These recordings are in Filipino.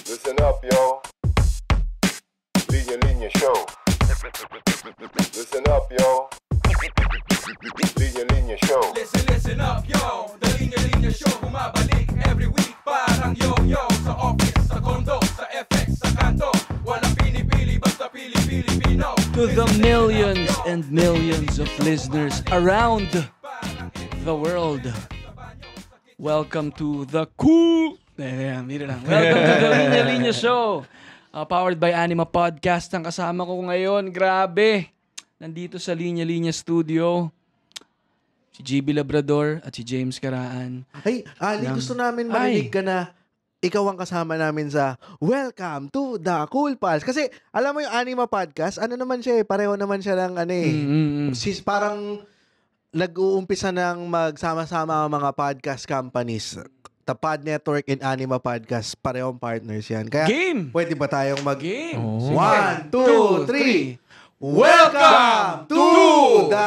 Listen up, yo. Linya Linya Show. Listen up, yo. Linya Linya Show. Listen up, yo. The Linya Linya Show bumabalik every week. Parang yo-yo sa office, sa condo, sa FX, sa kanto. Walang pinipili, basta Pilipino. To the millions and millions of listeners around the world, welcome to the cool. Welcome to the Linya Linya Show. Powered by Anima Podcast. Ang kasama ko ngayon, grabe. Nandito sa Linya Linya Studio, si GB Labrador at si James Karaan. Hey, Ali, gusto namin marinig ka na ikaw ang kasama namin sa Welcome to the Cool Pals. Kasi, alam mo yung Anima Podcast, ano naman siya pareho naman siya ng parang nag-uumpisa ng magsama-sama ang mga podcast companies. The Pod Network and Anima Podcast, parehong partners yan. Kaya, Game! pwede ba tayong Game! 1, 2, 3. Welcome to the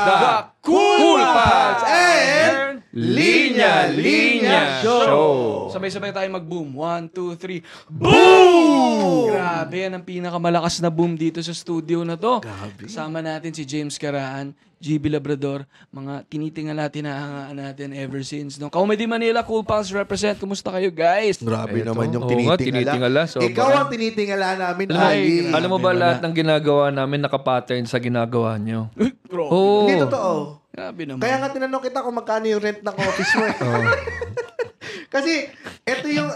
Cool Pals and Linya Linya Show. Sabay-sabay tayo mag-boom. 1, 2, 3. Boom! Grabe, yan ang pinakamalakas na boom dito sa studio na to. Grabe. Kasama natin si James Karaan, GB Labrador, mga tinitingala, tinahangaan natin ever since. No? Comedy Manila, Cool Pals represent. Kumusta kayo, guys? Grabe Ito. naman yung Oo nga, tinitingala. sobra. Ikaw ang tinitingala namin, Alam mo, Ali. alam mo ba Grabe, lahat wala. ng ginagawa namin nakapattern sa ginagawa nyo? Bro, Oo. Hindi totoo. grabe naman. Kaya nga tinanong kita kung magkano yung rent ng office mo. Kasi, eto yung,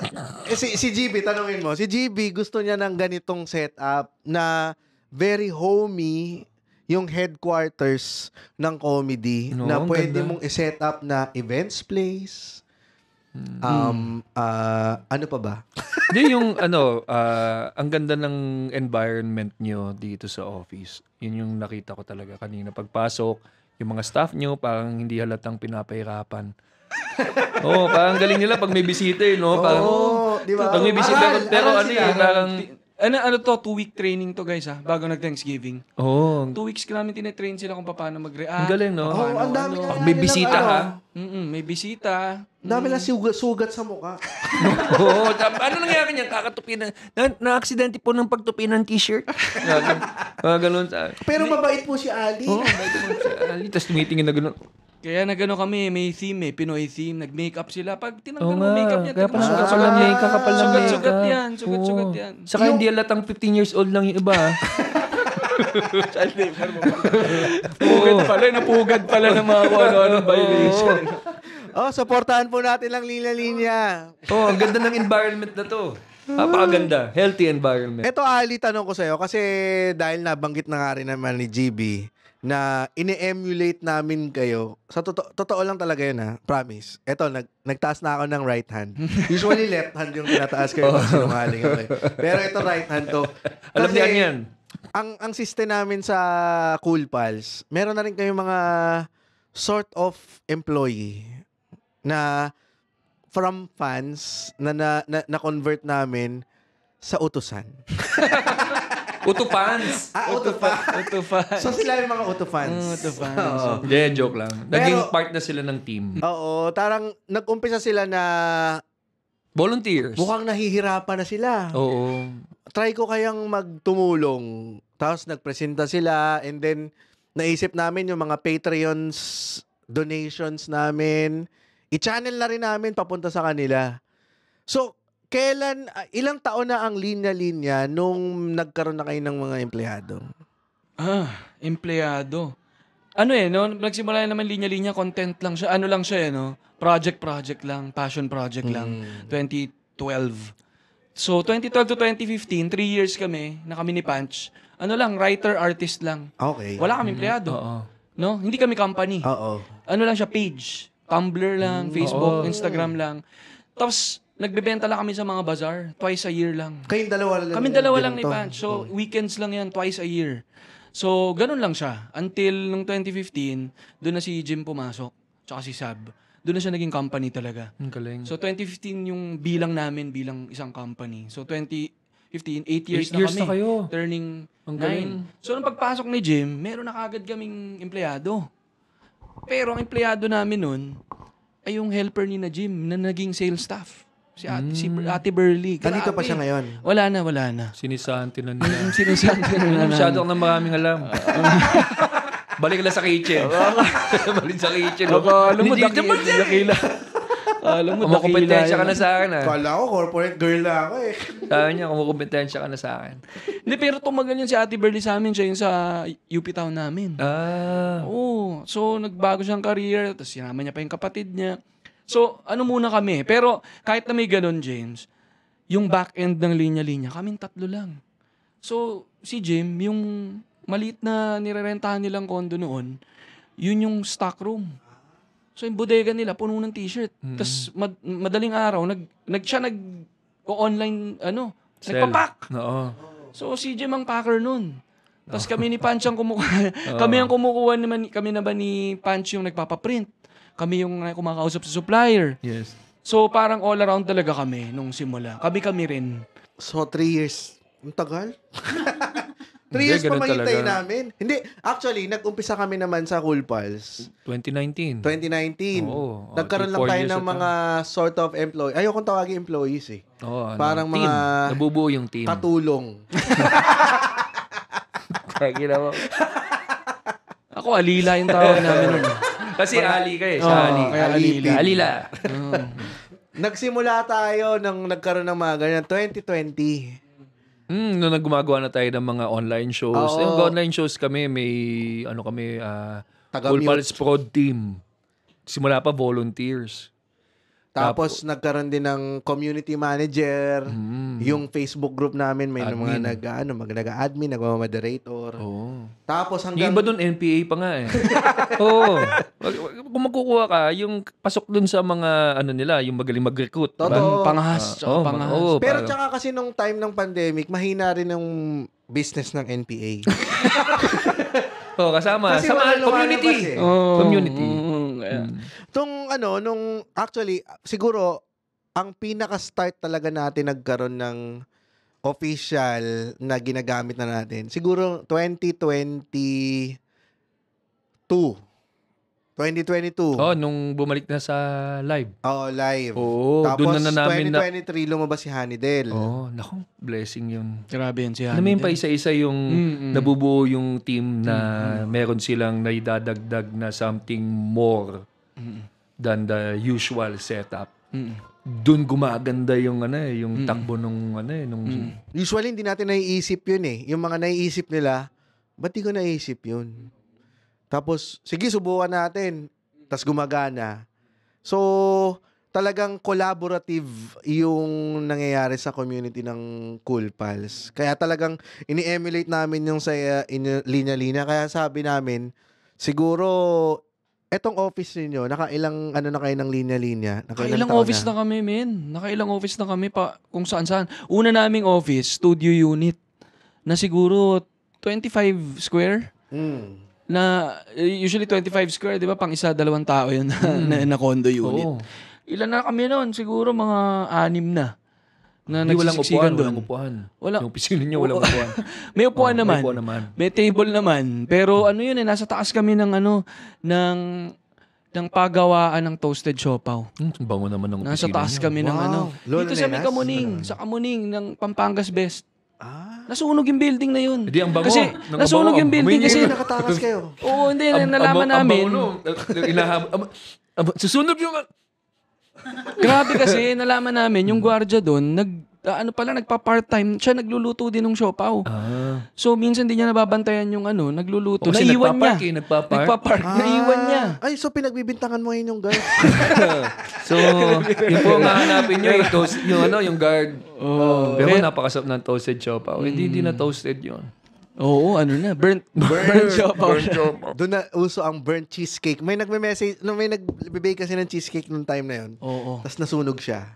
si GB, tanongin mo, si GB gusto niya ng ganitong setup na very homey yung headquarters ng comedy No, na ang pwede ganda. mong i-set up na events place. Ano pa ba? Hindi yung ang ganda ng environment nyo dito sa office. Yun yung nakita ko talaga kanina. Pagpasok, yung mga staff nyo parang hindi halatang pinapahirapan. Oo, parang galing nila pag may bisita no? Parang, di ba? pag may bisita, pero Aral ano sila. parang, Ano to, 2-week training to, guys, ha? Bago nag-Thanksgiving. oh, 2 weeks ka namin tinitrain sila kung paano mag-react. ang galing, no? Oo, ang dami nga Pag may nilang bisita, ano, ha? May bisita. ang dami lang sugat sa mukha. Oo, ano nangyari niyan? Kakatupi na-aksidente po ng pagtupi ng t-shirt. Ganun sa... Pero mabait po si Ali. Oo, Ali, tapos tumitingin na gano'n. Kaya nagano kami, may theme Pinoy theme. Nag-makeup sila. Pag tinanggal Oo mo nga, makeup niya, kaya pala tingnan mo, sugat-sugat niya, kakapal ng Sugat-sugat makeup. yan, sugat-sugat Oo. yan. Saka hindi halatang 15 years old lang yung iba. Child labor mo pala. Pugad pala, napugad pala ng mga kung ano-anong violation. Supportahan po natin lang linya-linya. Oh, ang ganda ng environment na to. Napakaganda. Healthy environment. Eto, Ali, tanong ko sa'yo, kasi dahil nabanggit na nga rin naman ni GB na ine-emulate namin kayo. Sa totoo lang talaga yun, ha? Promise. Eto, nagtaas na ako ng right hand. Usually left hand yung tinataas kayo pag sinungaling ako. Pero ito right hand to. Alam Kasi niya yan. ang system namin sa Cool Pals, meron na rin kayong mga sort of employee na from fans na convert namin sa utusan. Utupans. So sila yung mga utufans. Utufans. Oo. Hindi, joke lang. Naging Pero- part na sila ng team. Oo, tarang nag-umpisa sila na Volunteers. mukhang nahihirapan na sila. Oo. Try ko kayang magtumulong. Tapos nagpresenta sila and then naisip namin yung mga Patreons donations namin. I-channel na rin namin papunta sa kanila. So, ilang taon na ang linya-linya nung nagkaroon na kayo ng mga empleyado? Empleyado. Ano no? Nagsimula naman linya-linya, content lang siya. Ano lang siya, no? Project lang. Passion project lang. 2012. So, 2012 to 2015, 3 years kami, na kami ni Punch. Ano lang, writer-artist lang. Okay. Wala kami empleyado. Oo. No? Hindi kami company. Oo. Ano lang siya, page. Tumblr lang, Facebook, Instagram lang. Tapos, nagbebenta lang kami sa mga bazaar. Twice a year lang. Kayong dalawa lang. Kami dalawa lang ni to. Punch. So, weekends lang yan, twice a year. So, ganun lang siya. Until nung 2015, doon na si Jim pumasok. Tsaka si Sab. Doon na siya naging company talaga. Ang galing. So, 2015 yung bilang namin bilang isang company. So, 2015, 8 years 8 na years kami. na kayo. Turning Ang galing. 9. So, nung pagpasok ni Jim, meron na kagad kaming empleyado. Pero ang empleyado namin nun ay yung helper ni na Jim na naging sales staff. Si Ate Burley. Nandito pa Grabe. siya ngayon. Wala na. Sinisanti na nila. Sinasabi na Masyado na maraming alam. Balik na sa kitchen. Balik sa kitchen. Alam mo, dakila. Alam mo, Kumukompetensya ka na sa akin. Kala ko, corporate girl na ako eh. Sabi niya, kumukompetensya ka na sa akin. Hindi, pero tumagal yun si Ate Burley sa amin. Siya yun sa UP Town namin. Oo. So, nagbago siyang career. Tapos sinama niya pa yung kapatid niya. So, ano muna kami. Pero kahit na may ganun, James, yung back-end ng linya-linya, kaming 3 lang. So, si Jim, yung maliit na nirerentahan nilang kondo noon, yun yung stock room. So, yung bodega nila, puno ng t-shirt. Tapos, madaling araw, nag-online, nagpapak. Oo. So, si Jim ang packer nun. Tapos kami ni Panch ang kumukuha. Kami ang kumukuha naman, kami naman ni Panch yung nagpapaprint. Kami yung kumakausap sa supplier. Yes. So, parang all around talaga kami nung simula. Kami rin. So, 3 years. Ang tagal. 3 Hindi, years pa ganun mahintay talaga. namin. Hindi, actually, nag-umpisa kami naman sa Cool Pals. 2019. 2019. Oo. Nagkaroon lang 4 tayo years ng at mga sort of employee. Ayokong tawagin employees eh. Oo, Parang team. mga Nabubuo yung team. katulong. Kaya ginawa. Ako, Alila yung tawag namin nun. Kasi Ali ka eh. Oo, Sa Ali. kaya Alila. Alila. Nagsimula tayo nang nagkaroon ng mga ganyan. 2020. Nung naggumagawa na tayo ng mga online shows. Oo. Yung online shows kami, may Taga-mute. Cool Pals Prod Team. Simula pa volunteers. Tapos nagkaroon din ng community manager. Yung Facebook group namin may mga nag-admin, nag-moderator. Oo. Tapos Yung hanggang iba doon, NPA pa nga eh. Oo. Kung magkukuha ka, yung pasok dun sa mga, nila, yung magaling mag-recruit. Totoo. Panghas. Panghas. Pero tsaka kasi nung time ng pandemic, mahina rin yung business ng NPA. Kasama. Kasi Sama, wala lumalabas community. eh. Community. Nung actually, siguro, ang pinaka-start talaga natin nagkaroon ng official na ginagamit na natin. Siguro 2022. 2022. Nung bumalik na sa live. Oo, live. Oo, Tapos doon na namin 2023 lumabas si Honeydale. naku, blessing yun. Grabe yun si Alam mo Hanny. yung pa isa-isa yung nabubuo yung team na meron silang naidadagdag na something more than the usual setup. Doon gumaganda yung yung takbo nung Usually, hindi natin naiisip yun eh. Yung mga naiisip nila, ba't di ko naiisip yun? Tapos, sige, subukan natin. Tapos gumagana. So, talagang collaborative yung nangyayari sa community ng Cool Pals. Kaya talagang ini-emulate namin yung sa linya-linya. Kaya sabi namin, siguro, etong office ninyo, nakailang na kayo ng linya-linya? Nakailang office na kami, men. Nakailang office na kami pa kung saan-saan. Una naming office, studio unit, na siguro 25 square. Na usually 25 square, di ba? Pang isa, 2 tao yun na condo unit. Oo. Ilan na kami noon? Siguro mga 6 na. Na Hindi, walang nagsisiksikan upuan, doon. walang upuan. Wala. Yung opisina niyo, walang upuan. May upuan naman. May upuan naman. May table naman. Pero yun nasa taas kami ng ng pagawaan ng toasted siopaw. Bango naman ng Nasa opisina taas niyo. kami ng Lola dito sa Nenas? Kamuning, sa Kamuning ng Pampangas Best. Nasunog yung building na yun. Hindi, ang bango. Kasi Nang nasunog bango, yung building amoy kasi niyo. Nakatakas kayo. oo, hindi nalaman namin. Susunog yung... Grabe kasi nalaman namin yung gwardiya doon nagpa-part-time, siya nagluluto din ng siopaw. So minsan di niya nababantayan yung nagluluto. Kasi Naiwan niya. nagpa-park. Naiwan niya. Ay, so pinagbibintangan mo yun yung guard. So, yun po ang hahanapin nyo, yung guard. Pero napakasarap ng toasted siopaw. Hindi na toasted yun. Oo, burnt siopaw. Doon na uso ang burnt cheesecake. May nagme-message, may nag-bake kasi ng cheesecake nung time na yun. Oo. Tapos nasunog siya.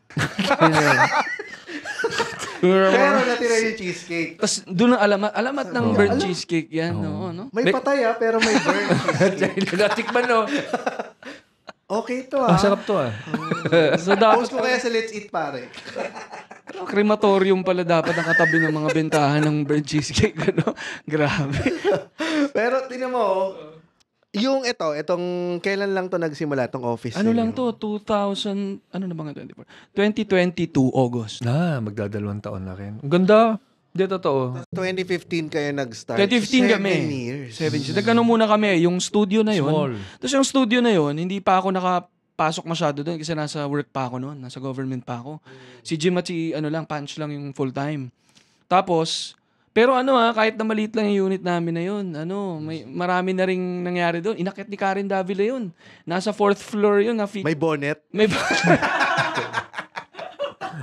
Pero natira yung cheesecake. Tapos doon ang alamat ng burnt cheesecake yan. Oo, no? May patay pero may burnt cheesecake. Natikman, no? Okay to Sarap to, So dapat Post ko kaya sa Let's Eat, pare. crematorium pala dapat ang katabi ng mga bentahan ng burnt cheesecake. Grabe. Pero tinan mo, Yung itong kailan lang to nagsimula tong office? Ano ninyo? lang to, 2000, ano na ba nga 2022, August. Magdadalawang taon na rin. Ang ganda. Hindi, totoo. 2015 kayo nag-start. 2015 kami. 7 years. 7 years. Nagkano muna kami, yung studio na yun. Small. Tapos yung studio na yun, hindi pa ako nakapasok masyado doon kasi nasa work pa ako noon, nasa government pa ako. Si Jim at si Punch lang yung full time. Tapos, pero kahit na maliit lang yung unit namin na yun, marami na ring nangyari doon. Inakyat ni Karen Davila yun. Nasa 4th floor yun. May bonnet. May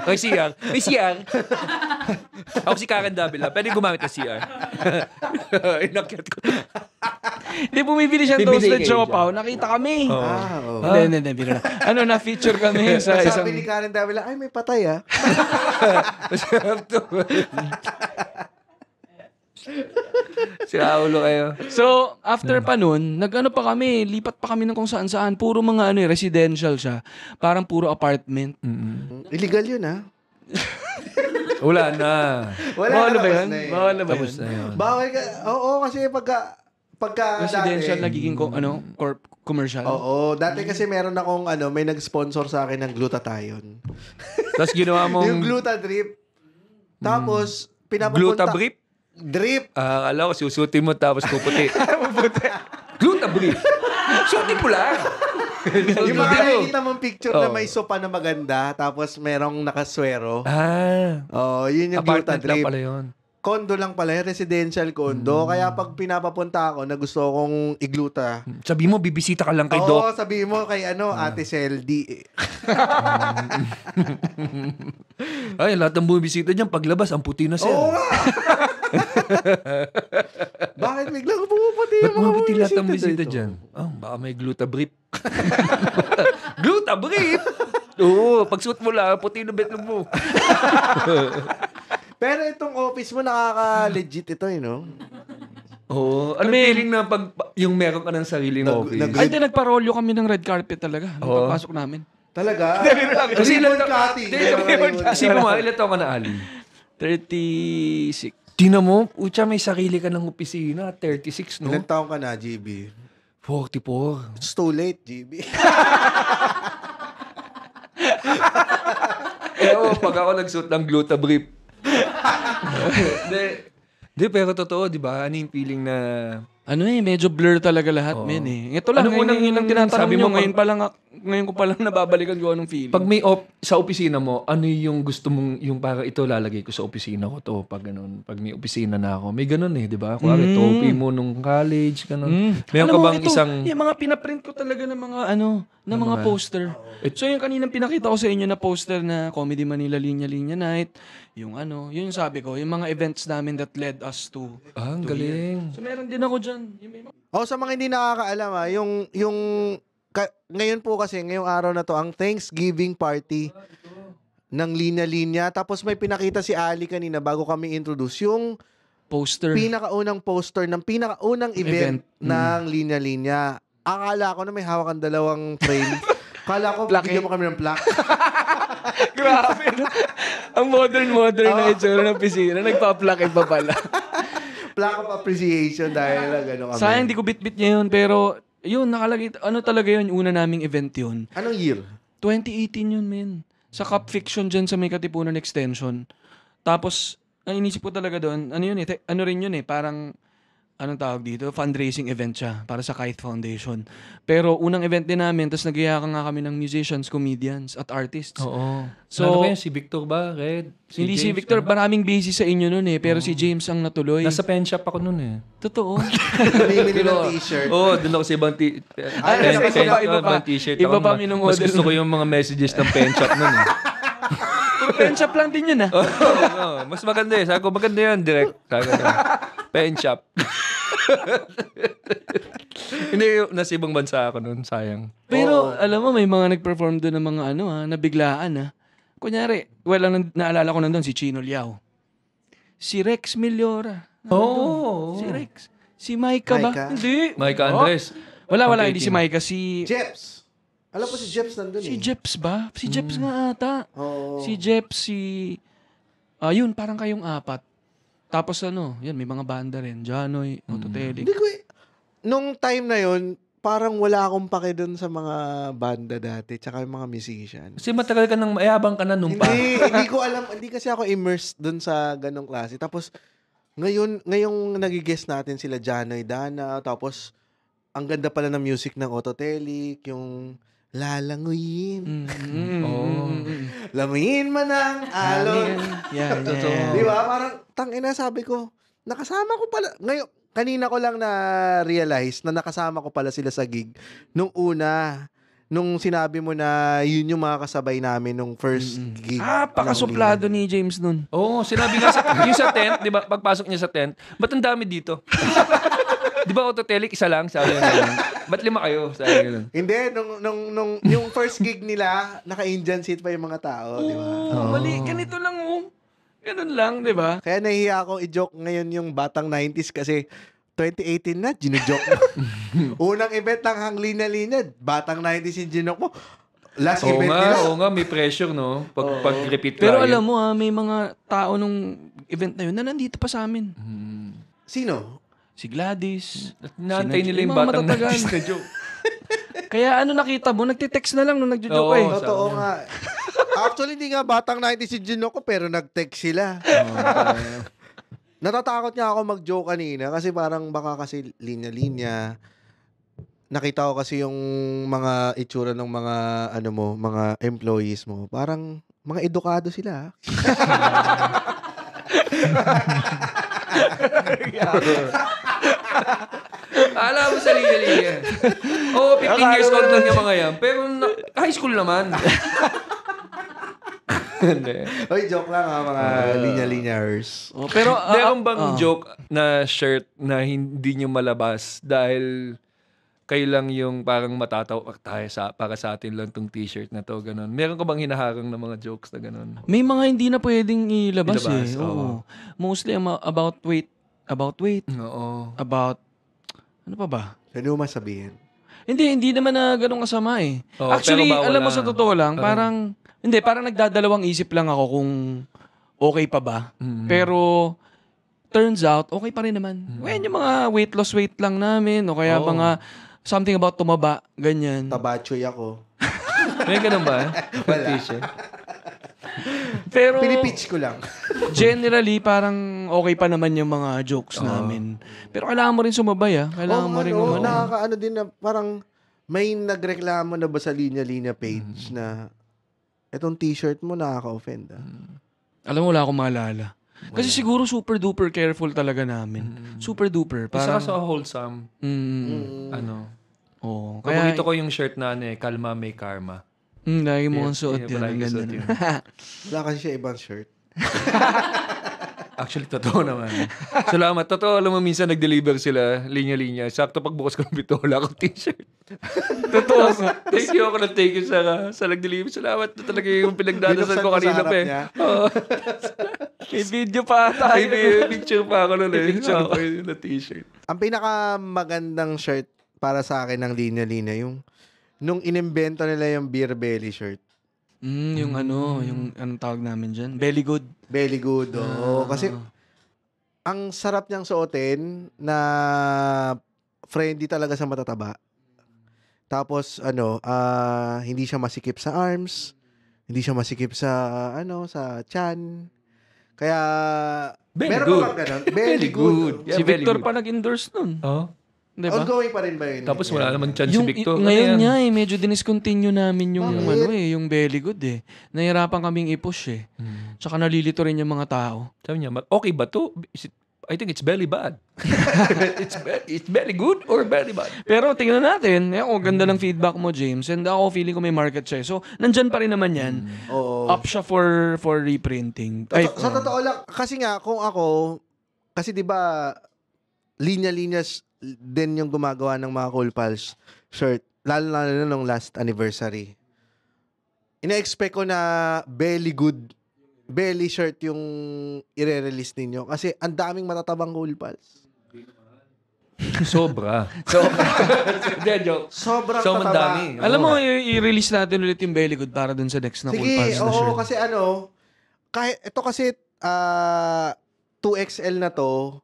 May CR. May CR. Ako si Karen Davila. Pwede gumamit ng CR. Inakyat ko. Hindi, bumibili siya ng Bibili toasted kayo siopaw. Nakita kami. Oo. Hindi, biro na. Na-feature kami sa isang... Sabi ni Karen Davila, ay may patay Masarap to. Sira ulo kayo. So, after pa nun, pa kami, lipat pa kami ng kung saan-saan. Puro mga residential siya. Parang puro apartment. Illegal yun, ha? Wala na. Bawal na ba yun? tapos na yun. Bawal na ba Tapos yun? na yun. Bawal ka. Oo, kasi pagka Residential dati, nagiging commercial. Oo, dati kasi meron akong may nag-sponsor sa akin ng glutathione. Tapos ginawa mong... Yung Glutadrip. Tapos, pinapapunta... Glutabrip? Drip. Alam ko, susutin mo tapos puputi. Glutabrip. Sutin mo lang. Yung mga nakikita mong picture na may sopa na maganda, tapos merong nakaswero. Oh, yun yung Apartment lang Glutadrip. pala yun. Condo lang pala, residential condo. Kaya pag pinapapunta ako na gusto kong igluta, Sabi mo, bibisita ka lang kay Doc. sabihin mo kay Ate Seldy. Ay, lahat ng bumibisita dyan, paglabas, ang puti na siya. Oo nga! Bakit biglang pumuputi Ba't yung mga mabuti lahat ng bumisita bisita dito? dyan? Baka may glutabrip. Glutabrip? Oo, pag suot mo lang, puti na betlog mo. Pero itong office mo, nakaka-legit ito, no? Oo. Ano feeling na pag yung meron ka ng sariling office? Ay, nagparolyo kami ng red carpet talaga. Nung pagpasok namin. Talaga? Kasi ilan Ribbon cutting. Kasi mo nga, ilan taon ka na, Ali? 36. Tingnan mo, ucha, may sarili ka ng opisina. 36, no? Ilan taong ka na, GB? 44. It's too late, GB. Pag ako nagsuot ng glutabrip. Di, pero totoo, di ba? Ano yung feeling na... Medyo blur talaga lahat, men Ito lang, yun lang tinatanong sabi nyo. mo, Ngayon ko pa lang nababalikan ko anong feeling. Pag may sa opisina mo, ano yung gusto mong, yung para ito lalagay ko sa opisina ko to, pag ganun, pag may opisina na ako. May ganun di ba? Kung trophy mo nung college, ganun. Meron ka bang isang... Yung mga pinaprint ko talaga ng mga ng mga poster. So yung kaninang pinakita ko sa inyo na poster na Comedy Manila Linya Linya Night, yung yun yung sabi ko, yung mga events namin that led us to... ang galing. So meron din ako dyan. Sa mga hindi nakakaalam, ngayon po kasi, ngayong araw na to, ang Thanksgiving party ng Linya Linya. Tapos may pinakita si Ali kanina bago kami introduce, yung Poster. pinakaunang poster ng pinakaunang event ng Linya Linya. Akala ko na may hawak ang dalawang frame. Akala ko, Plaque. bigyan mo kami ng plaque. Grabe. Ang modern na itsura ng pisina. Nagpa-plaque pa pala. Plaque of appreciation dahil gano'n kami. Sayang, hindi ko bit-bit niya yun. Pero, yun, nakalagay. Talaga yun? Una naming event yun. Anong year? 2018 yun, men. Sa Cup Fiction dyan sa may Katipunan Extension. Tapos, ang inisip ko talaga doon, ano rin yun parang, anong tawag dito? Fundraising event siya para sa Kite Foundation. Pero unang event din namin, tapos nagyayaka nga kami ng musicians, comedians, at artists. Oo. So, ano ba yan? Si Victor ba? Red? Hindi si James, Victor, maraming busy sa inyo nun pero si James ang natuloy. Nasa pen shop ako nun Totoo. Namimili ng t-shirt. Doon ako sa ibang iba pa. t-shirt. Iba pa Mas minumodel. gusto ko yung mga messages ng pen shop nun Puro pen shop lang din yun Mas maganda Sabi ko, maganda yan, direct. Sabi ko, pen shop. Hindi, nasa ibang bansa ako nun, sayang. Pero, alam mo, may mga nag-perform doon ng mga nabiglaan Kunyari, naalala ko nandun si Chino Liao. Si Rex Meliora. Si Rex. Si Micah ba? Micah? Hindi. Micah Andres. Wala, hindi si Micah. Si Jeps. Alam ko si Jeps nandun Jeps ba? Si Jeps nga ata. Oo. Si Jeps, yun, parang kayong apat. Tapos yan, may mga banda rin. Janoy, Ototelli. Hindi ko nung time na yun, parang wala akong pake dun sa mga banda dati, tsaka yung mga musician. Kasi matagal ka nang mayabang ka na nung pa. Hindi ko alam, hindi kasi ako immersed dun sa ganong klase. Tapos, ngayong nagigest natin sila Janoy Dana, tapos, ang ganda pala ng music ng Autotelic, yung lalanguyin. Lamuyin man ang alon. Yan. Di ba? Parang, tangina, sabi ko, nakasama ko pala. Ngayon, kanina ko lang na-realize na nakasama ko pala sila sa gig nung una. Nung sinabi mo na yun yung mga kasabay namin nung first gig. Pakasuplado ni James nun. Oo, sinabi nga yung sa tent, di ba, pagpasok niya sa tent, ba't ang dami dito? Di ba Autotelic, isa lang? Sabi niya, ba't 5 kayo? Sabi niya. Hindi, nung yung first gig nila, naka-Indian seat pa yung mga tao, di ba? Mali, ganito lang Ganun lang, di ba? Kaya nahihiya akong i-joke ngayon yung batang 90s kasi 2018 na, ginujoke mo. Unang event ng hang linya-linya, batang 90s yung ginoke mo. Last event nila. Oo nga, may pressure, no? Pag-repeat Pero client. alam mo may mga tao nung event na yun na nandito pa sa amin. Sino? Si Gladys. Naantay nila yung mga batang matatagal. 90s na joke. Kaya nakita mo, nagtitext na lang nung nagjo-joke Oo, Totoo nga. Actually, hindi nga batang 90s yung ginoke ko, pero nag-text sila. Natatakot nga ako mag-joke kanina kasi parang baka kasi linya-linya. Nakita ko kasi yung mga itsura ng mga mga employees mo. Parang mga edukado sila. Alam mo sa linya-linya. Oo, 15 years old lang yung mga yan. Pero high school naman. Hindi. Oy, joke lang mga linya-linyers. Pero, Meron bang joke na shirt na hindi nyo malabas dahil kayo lang yung parang matatawa tayo para sa atin lang tong t-shirt na to, ganun. Meron ka bang hinaharang na mga jokes na ganun? may mga hindi na pwedeng ilabas oo. Mostly about weight. Oo. About, ano pa ba? Ano mo masabihin? Hindi naman na ganun kasama eh. Oo, Actually, pero bawal alam mo na. sa totoo lang, parang nagdadalawang isip lang ako kung okay pa ba. Pero, turns out, okay pa rin naman. When yung mga weight lang namin, o kaya mga something about tumaba, ganyan. Tabachoy ako. May ganun ba? Wala. T-shirt. Pero, Pinipitch ko lang. generally, parang okay pa naman yung mga jokes namin. Pero kailangan mo rin sumabay, Kailangan mo rin nakakaano din na parang may nagreklamo na ba sa linya-linya page na etong t-shirt mo nakaka-offend. Alam mo, wala akong maalala. Kasi siguro super duper careful talaga namin. Super duper. Isa Parang, ka sa wholesome. Kaya, Paborito ko yung shirt na kalma may karma. lagi mo ang suot yun. palagi Ang ganda suot nun. yun. Wala kasi siya ibang shirt. Actually, totoo naman. Salamat. Totoo, alam mo, minsan nag-deliver sila, linya-linya. Sakto pagbukas ko ng bito, wala akong t-shirt. Totoo nga. Thank you ako na thank you sa nag-deliver. Salamat na talaga yung pinagdadasal ko Binuksan mo sa kanina harap pa eh. niya? Oo. May video pa tayo. May picture pa ako nun eh. Picture Ako yun na t-shirt. Ang pinakamagandang shirt para sa akin ng linya-linya, yung nung inimbento nila yung beer belly shirt. yung anong tawag namin dyan? Belly good. Belly good, oo. Kasi, ang sarap niyang suotin na friendly talaga sa matataba. Tapos, hindi siya masikip sa arms, hindi siya masikip sa, sa chan. Kaya, Belly meron good. pa bang ganun? Belly good. Yeah, Si belly Victor good. pa nag-endorse nun. Oh. Diba? Ongoing pa rin ba yun? Tapos wala namang chance si Victor. Ngayon Ano yan? nga medyo diniscontinue namin yung Bakit? yung belly good Nahirapan kaming i-push Tsaka nalilito rin yung mga tao. Sabi niya, okay ba to? I think it's belly bad. it's belly good or belly bad? Pero tingnan natin, ganda ng feedback mo, James. And ako feeling ko may market siya. So, nandyan pa rin naman yan. Oo. Up siya for reprinting. Sa totoo lang, kasi nga, kung ako, kasi di ba linya-linyas din yung gumagawa ng mga Cool Pals shirt. Lalo na nung last anniversary. Ina-expect ko na belly shirt yung i-release ninyo. Kasi ang daming matatabang Cool Pals. Sobra. Hindi, joke. Sobrang Sobrang tataba. dami. Alam mo, i-release natin ulit yung belly good para dun sa next na Cool Sige, Pals na oo, shirt. kasi kahit, ito kasi 2XL na to,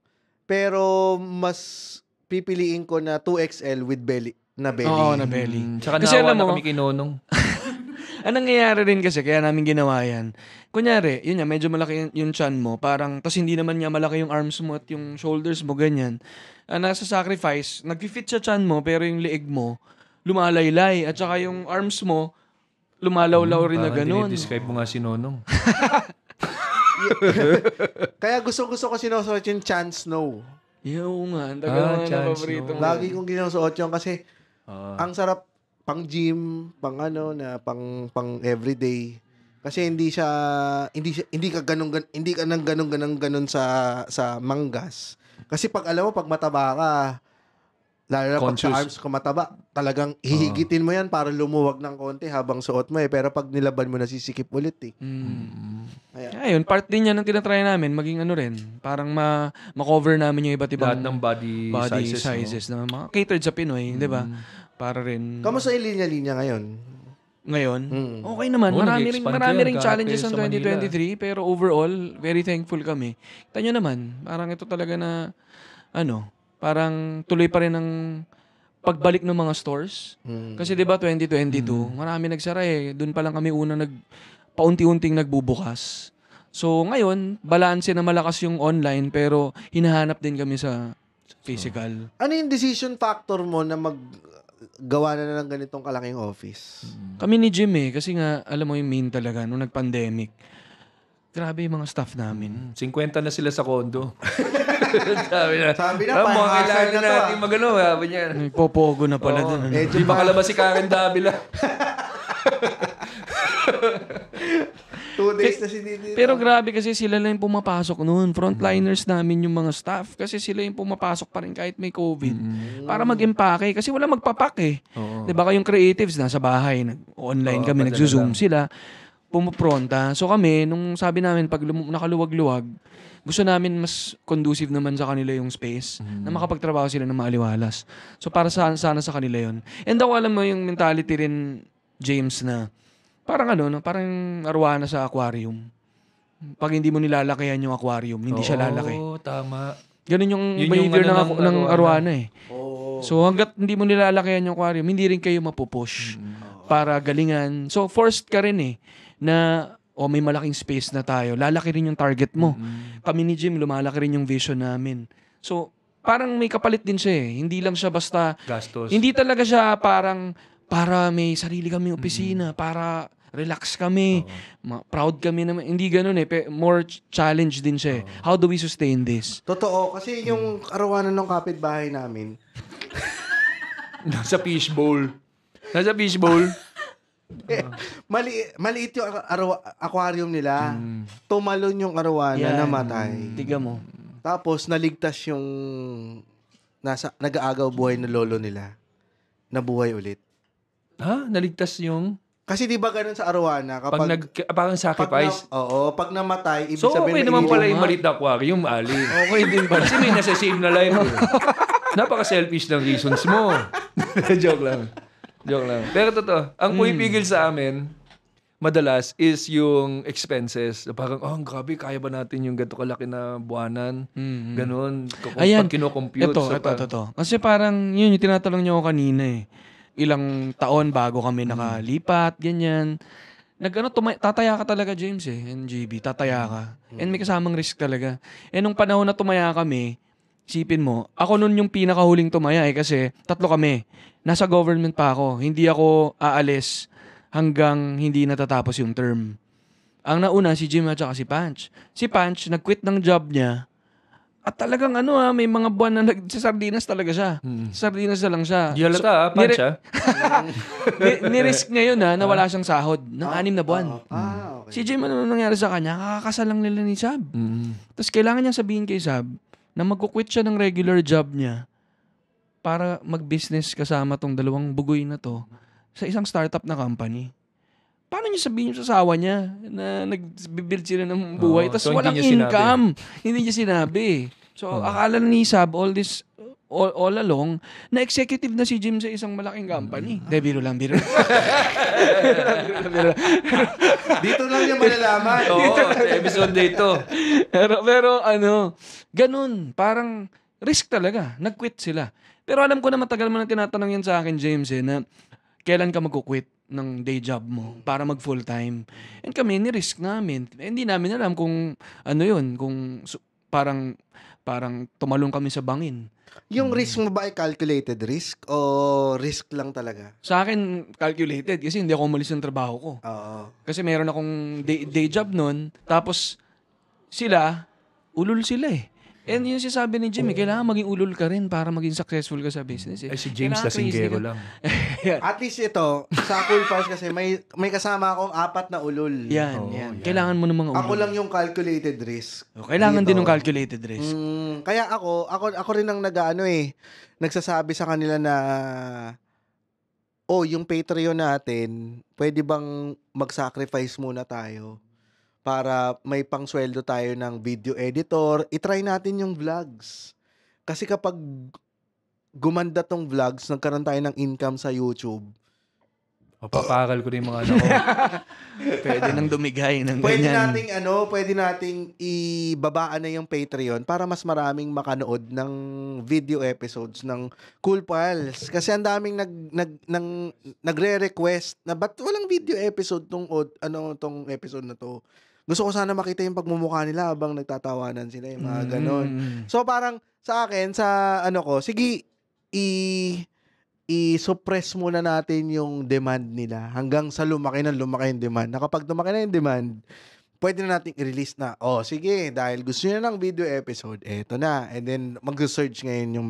pero mas pipiliin ko na 2XL with belly. Oo, na belly. Tsaka Kasi naawa alam na mo, kami kay Nonong. anong nangyayari rin kasi, kaya namin ginawa yan. Kunyari, yun nga, medyo malaki yung chan mo, parang, tas hindi naman nga malaki yung arms mo at yung shoulders mo, ganyan. Nasa sacrifice, nag-fit sa chan mo, pero yung leeg mo, lumalaylay. At saka yung arms mo, lumalawlaw rin na ganun. Parang describe mo nga si Nonong. Kaya gusto ko sinusuot yung Chan Snow. Yung nga, ang tagal na chance, paborito mo. Lagi kong ginusuot yun kasi ang sarap pang gym, pang everyday. Kasi hindi ka ganun sa manggas. Kasi pag alam mo pag mataba ka, lalo na pag sa arms ko mataba, talagang hihigitin mo yan para lumuwag ng konti habang suot mo eh. Pero pag nilaban mo, nasisikip ulit eh. Ayun, part din yan ng tinatry namin, maging ano rin, parang ma-cover namin yung iba't ibang Lahat ng body sizes na mga catered sa Pinoy, di ba? Para rin... Kamusta yung linya-linya ngayon? Ngayon? Okay naman. Marami ring challenges ng 2023, pero overall, very thankful kami. Kita nyo naman, parang ito talaga na, parang tuloy pa rin ang pagbalik ng mga stores. Kasi 'di ba 2022, marami nagsara eh. Doon pa lang kami paunti-unting nagbubukas. So ngayon, balanse na malakas yung online pero hinahanap din kami sa physical. Ano yung decision factor mo na maggawa na ng ganitong kalaking office? Kami ni Jim kasi nga alam mo yung main talaga nung nag-pandemic. Grabe yung mga staff namin. 50 na sila sa condo. Sabi na, kailangan na natin magano. Sabi niya. Popogo na pala dun. Di ba kalabas si Karen Davila? 2 days na si Didi. Pero grabe kasi sila lang yung pumapasok noon. Frontliners namin yung mga staff. Kasi sila yung pumapasok pa rin kahit may COVID. Para mag-empake. Kasi wala magpapak eh. Diba kayong creatives nasa bahay. Online kami, nagzo-zoom sila. Pumupronta. So kami, nung sabi namin, pag nakaluwag-luwag, gusto namin mas conducive naman sa kanila yung space na makapagtrabaho sila ng maaliwalas. So para sana sa kanila yun. And ako alam mo yung mentality rin, James, na parang parang arwana sa aquarium. Pag hindi mo nilalakihan yung aquarium, hindi siya lalaki. Oo, tama. Ganun yung behavior ng arwana eh. So hanggat hindi mo nilalakihan yung aquarium, hindi rin kayo mapupush para galingan. So forced ka rin eh na may malaking space na tayo. Lalaki rin yung target mo. Kami ni Jim, lumalaki rin yung vision namin. So parang may kapalit din siya eh. Hindi lang siya basta gastos. Hindi talaga siya parang para may sarili kaming opisina, para relax kami, proud kami naman. Hindi ganun eh. More challenge din siya eh. How do we sustain this? Totoo. Kasi yung arawanan ng kapitbahay namin, Nasa fishbowl. maliit yung aquarium nila. Tumalon yung arawana, namatay. Tiga mo. Tapos naligtas yung nag-aagaw buhay na lolo nila. Nabuhay ulit. Ha? Naligtas yung... Kasi di ba ganun sa arawana kapag parang sacrifice. Pag namatay, ibig So, sabihin okay naman pala yung maliit na aquarium, Ali. Okay din pala. Kasi may nasa-save na life. Napaka-selfish ng reasons mo. Joke lang. Pero totoo, ang pumipigil sa amin, madalas, is yung expenses. Parang, ang grabe, kaya ba natin yung ganito kalaki na buwanan? Ganon. Pag kinocompute. Ito. Kasi parang, yun yung tinatanong niyo ako kanina eh. Ilang taon bago kami nakalipat, ganyan. Tataya ka talaga, James eh, NGB. Tataya ka. And may kasamang risk talaga. Nung panahon na tumaya kami, isipin mo, ako nun yung pinakahuling tumaya eh, kasi 3 kami. Nasa government pa ako. Hindi ako aalis hanggang hindi natatapos yung term. Ang nauna, si Jim at saka si Punch. Si Punch, nag-quit ng job niya. At talagang may mga buwan na sa sardinas talaga siya. Sa sardinas na lang siya. Di halata, Punch Ni-risk niya yun na wala siyang sahod ng 6 na buwan. Okay. Si Jim, ano nangyari sa kanya? Kakakasal lang nila ni Sab. Tapos kailangan niya sabihin kay Sab na mag-quit siya ng regular job niya para mag-business kasama tong 2 bugoy na to sa isang startup na company. Paano niya sabihin sa asawa niya na nag-build sila ng buhay tapos so walang income? Hindi niya sinabi. So, akala ni Sab all along na executive na si Jim sa isang malaking company. Biro lang. Dito lang niya malalaman. Oo, episode na ito. Pero ganun. Parang risk talaga. Nag-quit sila. Pero alam ko na matagal mo na tinatanong yan sa akin, James, na kailan ka mag-quit ng day job mo para mag full time. And kami, ni-risk namin. Hindi namin alam kung ano yun, kung parang tumalon kami sa bangin. Yung risk mo ba ay calculated risk o risk lang talaga? Sa akin, calculated kasi hindi ako umalis ng trabaho ko. Oo. Kasi meron akong day job nun. Tapos, ulul sila eh. And yung sinasabi ni Jimmy, kailangan maging ulul ka rin para maging successful ka sa business. Eh. Ay, si James Kailangan crazy Lasinggero ka. lang. At least ito, sa Cool Pals kasi may kasama akong 4 na ulul. Yan. yan. Kailangan mo ng mga ulul. Ako lang yung calculated risk. Kailangan dito. din ng calculated risk. Kaya ako rin ang nagsasabi sa kanila na yung Patreon natin, pwede bang mag-sacrifice muna tayo para may pangsweldo tayo ng video editor, itry natin yung vlogs. Kasi kapag gumanda tong vlogs, nagkaroon tayo ng income sa YouTube, Paparal ko rin yung mga anak ko. Pwede nang dumigay ng pwede ganyan. nating ibabaan na yung Patreon para mas maraming makanood ng video episodes ng Cool Pals. Kasi ang daming nagre-request na ba't walang video episode tong episode na to. Gusto ko sana makita yung pagmumukha nila habang nagtatawanan sila, yung mga ganon. So parang sa akin, sige, i-suppress muna natin yung demand nila hanggang sa lumaki yung demand. Na kapag lumaki na yung demand, pwede na natin i-release na, sige, dahil gusto nyo ng video episode, eto na. And then, mag-search ngayon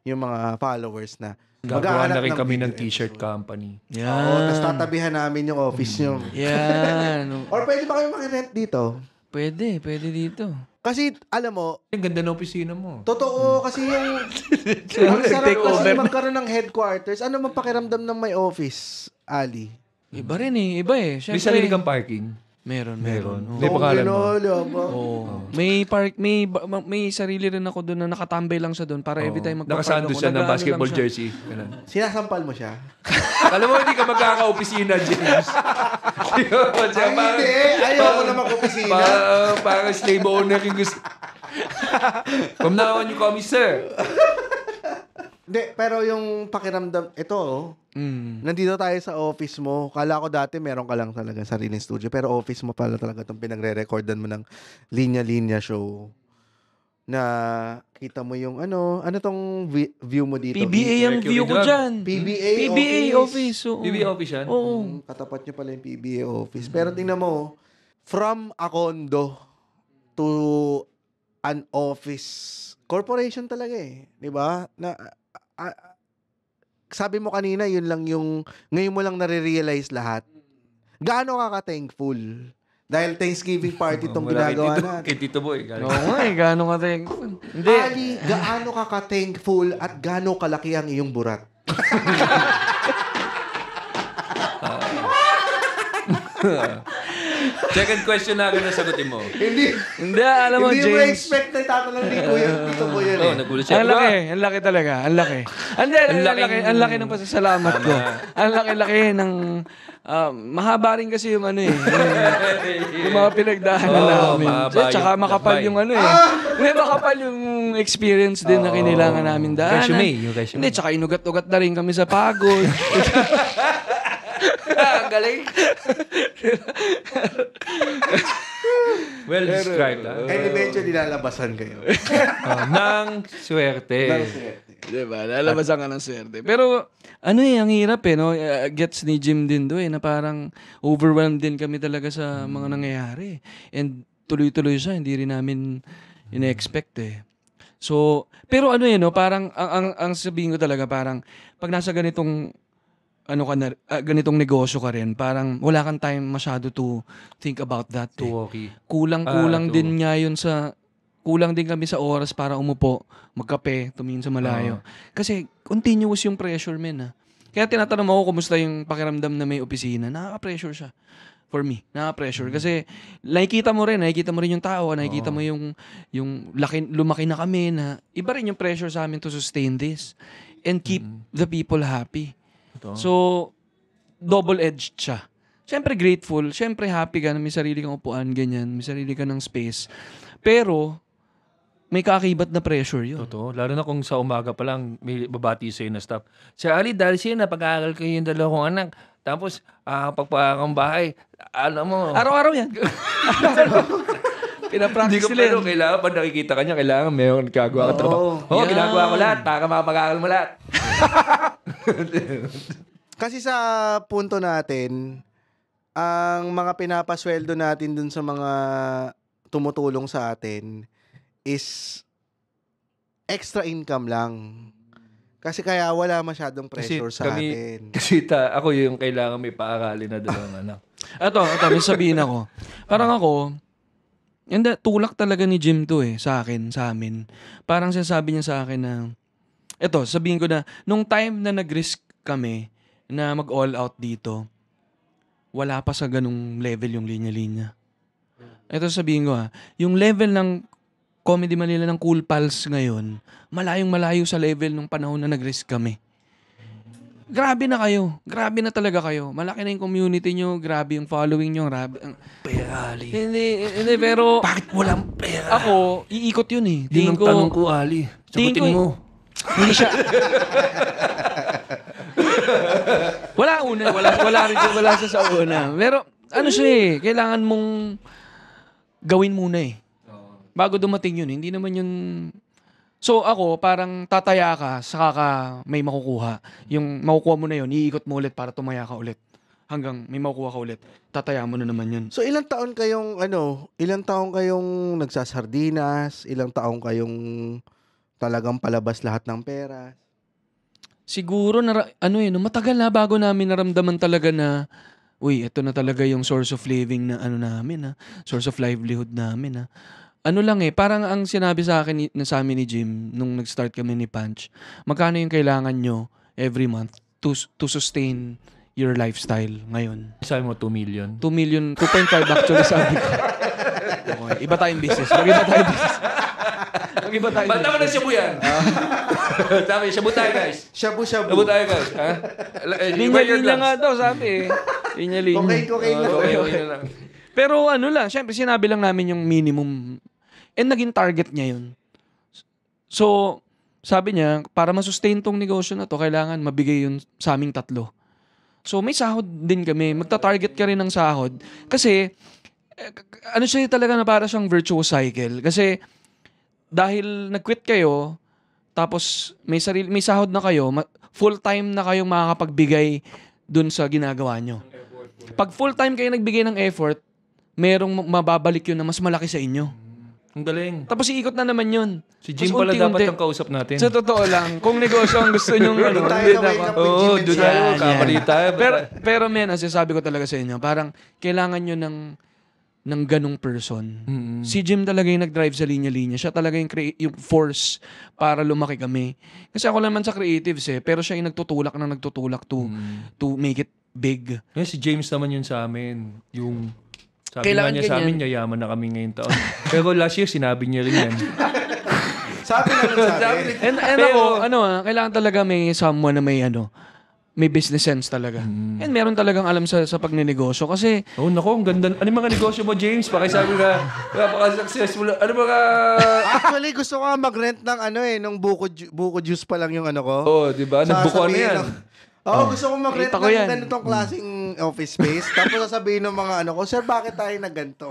yung mga followers na Gagawa na rin ng kami video ng t-shirt episode. company. Yan. Tapos tatabihan namin yung office nyo. Yan. Or pwede ba kayo makirent dito? Pwede dito. Kasi, alam mo, Ang ganda ng opisina mo. totoo, kasi ang sarap kasi magkaroon ng headquarters. Ano man pakiramdam ng may office, Ali? Iba rin eh. Iba eh. May sarili kang parking. Meron. Meron. Oo. May pangalan mo. Oo. May sarili rin ako doon na nakatambay lang siya doon para every time magpapark Nakasando siya ng nag-aano basketball lang siya. jersey. Ganun. Sinasampal mo siya? Alam mo, hindi ka magkaka-opisina, James. Hindi, ayoko na mag-opisina. Parang slave owner yung gusto. From now on, you call me sir. Hindi, pero yung pakiramdam, nandito tayo sa office mo. Kala ko dati meron ka lang talaga sariling studio, pero office mo pala talaga itong pinagre-recordan mo ng linya-linya show. Na kita mo yung ano tong view mo dito? PBA ang view ko dyan. PBA office. Oo. PBA office yan? Oo. Katapat nyo pala yung PBA office. Pero tingnan mo, from a condo to an office, corporation talaga eh. Di ba? Sabi mo kanina, yun lang ngayon mo lang nare-realize lahat. Gaano ka ka-thankful? Dahil Thanksgiving party itong ginagawa natin. Kay Tito Boy. Oo nga eh. Gano'n ka thankful. Hindi. Ali, gaano ka ka-thankful at gaano kalaki ang iyong burat? Second question na agad na sagutin mo. Hindi, alam mo, Hindi mo James. expect na tatanong ni Kuya Tito Boy yan Oo, eh. nagulat siya. Ang laki talaga. Ang laki. Ang laki ng pasasalamat ko. Ang laki ng... mahaba rin kasi yung yung mga pinagdaanan namin. Tsaka makapal yung May makapal yung experience din na kinilangan namin daanan. Resume. Hindi, tsaka inugat-ugat na rin kami sa pagod. Ang galing. Well described. And eventually lalabasan kayo. Nang swerte. Diba? Lalabasan ka ng swerte. Pero, ang hirap no? Gets ni Jim din na parang overwhelmed din kami talaga sa mga nangyayari. And tuloy-tuloy siya, hindi rin namin ina-expect So, pero parang, ang sabihin ko talaga, parang, pag nasa ganitong, ganitong negosyo ka rin, parang wala kang time masyado to think about that. Too okay. Kulang din nga yun kulang din kami sa oras para umupo, magkape, tumingin sa malayo. Kasi continuous yung pressure, men. Kaya tinatanong ako kumusta yung pakiramdam na may opisina. Nakaka-pressure siya. For me, nakaka-pressure. Kasi nakikita mo rin yung tao, nakikita mo yung lumaki na kami na iba rin yung pressure sa amin to sustain this and keep the people happy. So, double-edged siya. Siyempre grateful, siyempre happy ka na may sarili kang upuan, ganyan, may sarili ka ng space. Pero, may kaakibat na pressure yun. Totoo. Lalo na kung sa umaga pa lang may babati sa'yo na staff. Sir Ali, dahil siya napag-aaral ko yung dalawang anak. Tapos, pagpapakang bahay, alam mo. Araw-araw yan. Hindi Pinapractice ko sila pero yan. kailangan pag nakikita ka niya, kailangan mayroon gagawa ka trabaho. yan. Ginagawa ko lahat para makapag-aaral mo lahat. Kasi sa punto natin, ang mga pinapasweldo natin dun sa mga tumutulong sa atin is extra income lang. Kasi kaya wala masyadong pressure sa atin. Kasi ako yung kailangan may paaralin na dalawang anak. Ito, may sabihin ako. Parang ako, hindi, tulak talaga ni Jim to sa akin, sa amin. Parang sinasabi niya sa akin na, ito, sabihin ko na, nung time na nag-risk kami na mag-all out dito, wala pa sa ganung level yung linya-linya. Ito sabihin ko yung level ng Comedy Manila ng Cool Pals ngayon, malayong malayo sa level nung panahon na nag-risk kami. Grabe na kayo. Grabe na talaga kayo. Malaki na yung community nyo. Grabe yung following nyo. Grabe. Pera, Ali. Hindi, pero... Bakit walang pera? Ako, iikot yun Yun Tingin ang tanong ko, Ali. tingin Sagutin ko- mo. Hindi siya... wala siya sa una. Pero, ano siya kailangan mong gawin muna bago dumating yun. Hindi naman yun... So ako, parang tataya ka, saka ka may makukuha. Yung makukuha mo na yun, iikot mo ulit para tumaya ka ulit. Hanggang may makukuha ka ulit. Tataya mo na naman yun. So ilang taon kayong nagsasardinas, ilang taon kayong talagang palabas lahat ng pera? Siguro, matagal na bago namin naramdaman talaga na, uy, ito na talaga yung source of living na namin source of livelihood namin Ano lang parang ang sinabi sa akin sa amin ni Jim nung nag-start kami ni Punch, magkano yung kailangan nyo every month to sustain your lifestyle ngayon? Sabi mo, 2 million. 2 million, 2.5 actually sabi ko. Okay, iba tayong business. Mag-iba tayong business. Bata mo ng Cebu yan. Sabi, Cebu tayo, guys. Shabu-shabu. Cebu tayo, guys. Linya-linya nga daw, sabi Linya-linya. Cocaine lang. Pero syempre sinabi lang namin yung minimum. And naging target niya yun. So, sabi niya, para ma-sustain tong negosyo na to, kailangan mabigay yun sa aming tatlo. So, may sahod din kami. Magta-target ka rin ng sahod. Kasi, siya talaga na para siyang virtuous cycle. Kasi, dahil nag-quit kayo, tapos may sahod na kayo, full-time na kayong makakapagbigay dun sa ginagawa nyo. Pag full-time kayo nagbigay ng effort, merong mababalik yun na mas malaki sa inyo. Ang galing. Tapos iikot na naman yun. Si Jim Tapos pala dapat unti-unti. ang kausap natin. Sa totoo lang, kung negosyo ang gusto nyong Doon tayo hindi sa way ako. ng Oo, Jim and doon Sam. tayo. Kamali tayo. Pero men, ang sinasabi ko talaga sa inyo, parang kailangan nyo ng ganong person. Mm-hmm. Si Jim talaga yung nag-drive sa linya-linya. Siya talaga yung force para lumaki kami. Kasi ako naman sa creatives pero siya yung nagtutulak to make it big. Yes, si James naman yun sa amin. Yung sabi Kailangan nga niya sa ganyan. amin, yayaman na kami ngayong taon. Pero last year, sinabi niya rin yan. Sabi naman sabi. And ako, kailangan talaga may someone na may business sense talaga. And meron talagang alam sa pagnenegosyo. Kasi, Oh, nako, ang ganda. Ano yung mga negosyo mo, James? Pakisabi ka, napaka-successful. Ano mga... Actually, gusto ko nga mag-rent ng nung buko juice pa lang yung ko. Oh, di ba? Nagbukuan na yan. Gusto ko mag-rent Kita ko ng yan. ganitong klaseng office space. Tapos sasabihin ng mga ko, Sir, bakit tayo nagganto?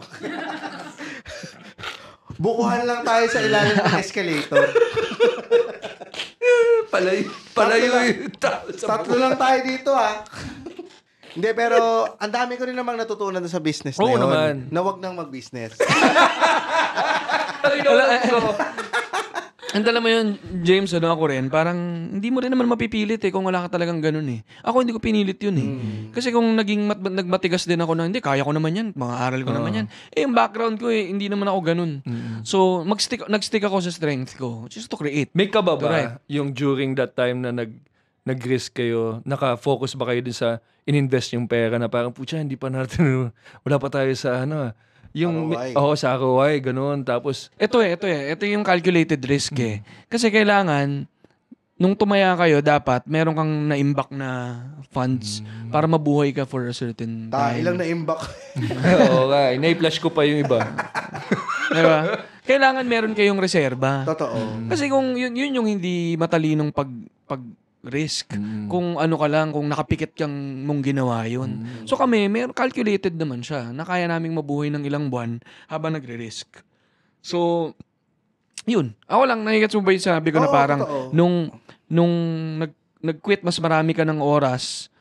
Bukuhan lang tayo sa ilalim ng escalator. Palayo yung tao sa Tatlo lang tayo dito, Hindi, pero ang dami ko rin namang natutunan sa business na Oo yun. naman. Na wag nang mag-business. and alam mo yun, James, ako rin, parang hindi mo rin naman mapipilit kung wala ka talagang ganun Ako hindi ko pinilit yun Kasi kung nagmatigas din ako na, hindi, kaya ko naman yan, mga aral ko naman yan. Yung background ko hindi naman ako ganun. So, nag-stick ako sa strength ko, which is to create. May ka ba Right. yung during that time na nag-risk kayo, naka-focus ba kayo din sa ininvest yung pera na parang, putya, hindi pa natin, wala pa tayo sa yung ROI. sa ROI, ganun. Tapos, Ito yung calculated risk Kasi kailangan, nung tumaya kayo, dapat meron kang na-imbak na funds para mabuhay ka for a certain time. Ilang na-imbak. oo nga, na-flash ko pa yung iba. Diba? kailangan meron kayong reserba. Totoo. Kasi kung yun yung hindi matalinong pag-risk. Kung ano ka lang, kung nakapikit kang mong ginawa yun. So kami, calculated naman siya na kaya naming mabuhay ng ilang buwan habang nagre-risk. So, yun. Ako lang, nakikita mo ba yung sabi ko na Oo, parang totoo. nung nag-quit, mas marami ka ng oras,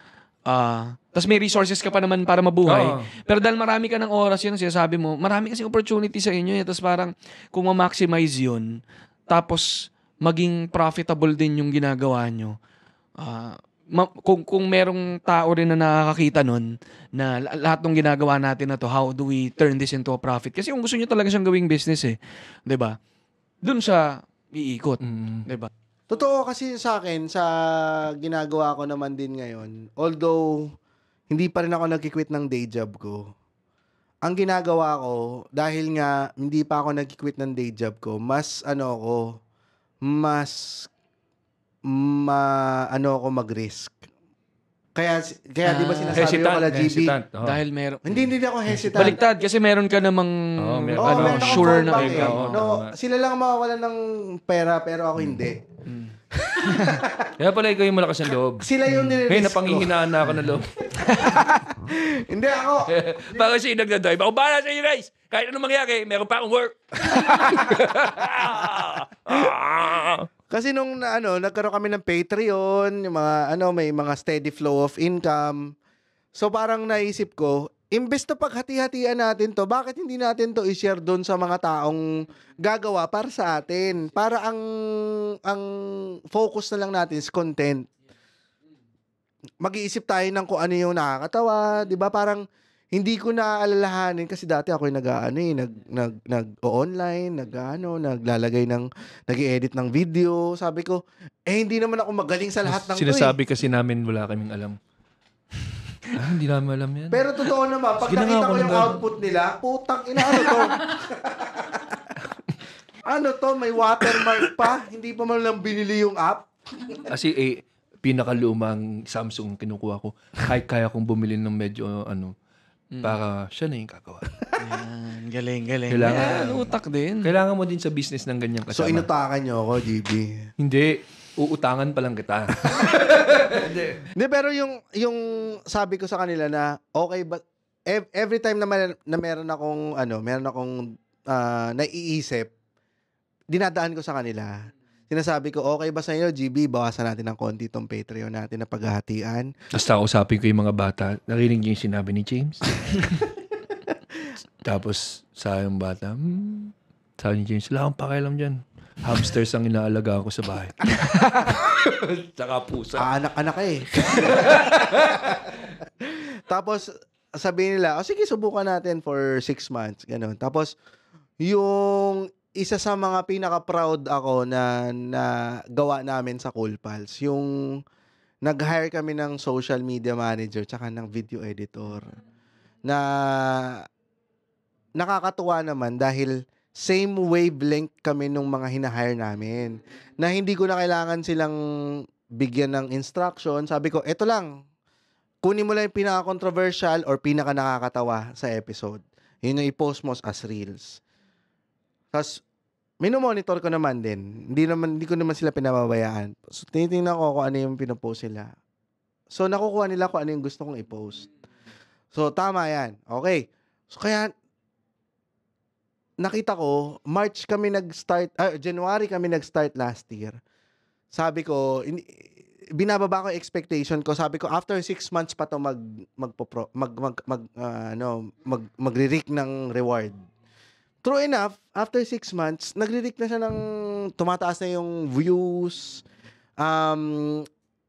tapos may resources ka pa naman para mabuhay. Oo. Pero dahil marami ka ng oras, yun ang sinasabi mo, marami kasi opportunity sa inyo. Tapos parang kung ma-maximize yun, tapos maging profitable din yung ginagawa nyo, kung merong tao rin na nakakakita nun na lahat ng ginagawa natin na to, how do we turn this into a profit? Kasi kung gusto nyo talaga siyang gawing business 'di ba? Doon siya iikot, 'di ba? Totoo kasi sa akin, sa ginagawa ko naman din ngayon, although hindi pa rin ako nag-quit ng day job ko, ang ginagawa ko, dahil nga hindi pa ako nag-quit ng day job ko, mas ako mag-risk. Kaya di ba sinasabi ko pala, GB? Hesitant. Oo. Dahil meron Hindi ako hesitant. baliktad kasi meron ka namang meron akong sure na fallback ikaw. sila lang mawawalan ng pera, pero ako hindi. Kaya pala ikaw yung malakas ng loob. Sila yung nire-risk Hey, ko. napanghihinaan na ako ng loob. Hindi ako. Baka siya yung nagdadrive. Ako bahala sa inyo guys. Kahit anong mangyari, meron pa akong work. Kasi nung nagkaroon kami ng Patreon, yung mga may mga steady flow of income. So parang naisip ko, imbes na paghati-hatian natin to, bakit hindi natin to i-share doon sa mga taong gagawa para sa atin? Para ang focus na lang natin is content. Mag-iisip tayo ng kung ano yung nakakatawa, 'di ba? Parang hindi ko na alalahanin kasi dati ako yung nag-online, naglalagay nag-i-edit ng video. Sabi ko, hindi naman ako magaling sa lahat ng Sinasabi kasi namin wala kaming alam. Hindi namin alam yan. Pero totoo naman, pag Sige na nakita nga, ko yung Commander. output nila, putang ina, ano to? Ano to? May watermark pa? Hindi pa man lang binili yung app? Kasi pinakalumang Samsung kinukuha ko. Kahit kaya kong bumili ng medyo para siya na yung kagawa. Yan, galing. Kailangan- utak din. Kailangan mo din sa business ng ganyang So, kasama. inutakan nyo ako, GB. Hindi. Uutangan pa lang kita. Hindi, pero yung sabi ko sa kanila na, okay ba, every time na meron akong naiisip, dinadaan ko sa kanila. Sinasabi ko, okay ba sa inyo, GB, bawasan natin ng konti itong Patreon natin na paghahatian. Tapos kausapin ko yung mga bata. Narinig niyo yung sinabi ni James? Tapos sa yung bata, sabi ni James, wala akong pakialam dyan. Hamsters ang inaalagaan ko sa bahay. Tsaka pusa. Anak-anak Tapos, sabihin nila, sige, subukan natin for 6 months. Ganun. Tapos, yung isa sa mga pinaka-proud ako na gawa namin sa Cool Pals, yung nag-hire kami ng social media manager tsaka ng video editor na nakakatuwa naman dahil same wavelength kami nung mga hinahire namin. Na hindi ko na kailangan silang bigyan ng instruction. Sabi ko, eto lang. Kunin mo lang yung pinaka-controversial or pinaka-nakakatawa sa episode. Yun yung i-post mo as reels. Tapos, minomonitor ko naman din. Hindi ko naman sila pinababayaan. So, tinitingnan ko kung ano yung pinopost sila. So, nakukuha nila kung ano yung gusto kong i-post. So, tama yan. Okay. So, kaya, nakita ko, January kami nag-start last year. Sabi ko, binababa ko yung expectation ko. Sabi ko, after 6 months pa to magre-rig ng reward. True enough, after 6 months, nagre-rig na siya ng tumataas na yung views.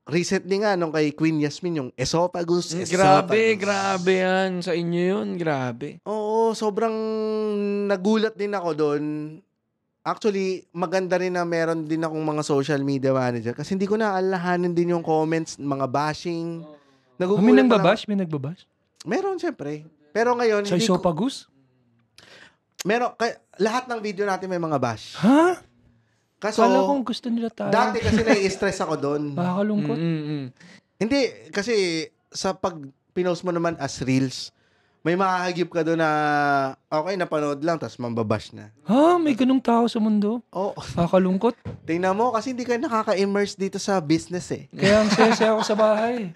Recently nga, nung kay Queen Yasmin, yung esophagus. Grabe yan. Sa inyo yun, grabe. Oo, sobrang nagulat din ako doon. Actually, maganda rin na meron din akong mga social media manager kasi hindi ko na alahanin din yung comments, mga bashing. May nagbabash? Meron, syempre. Pero ngayon, Sa esophagus? lahat ng video natin may mga bash. Ha? Kaso, Kala kong gusto nila tayo. dati kasi nai-stress ako doon. Makakalungkot. Hindi, kasi sa pag pinost mo naman as reels, may makakagip ka doon na okay, napanood lang, tapos mambabash na. Ha? May ganung tao sa mundo? Oh, Kakalungkot. tingnan mo, kasi hindi ka nakaka-immerse dito sa business eh. Kaya ang saya-saya ako sa bahay.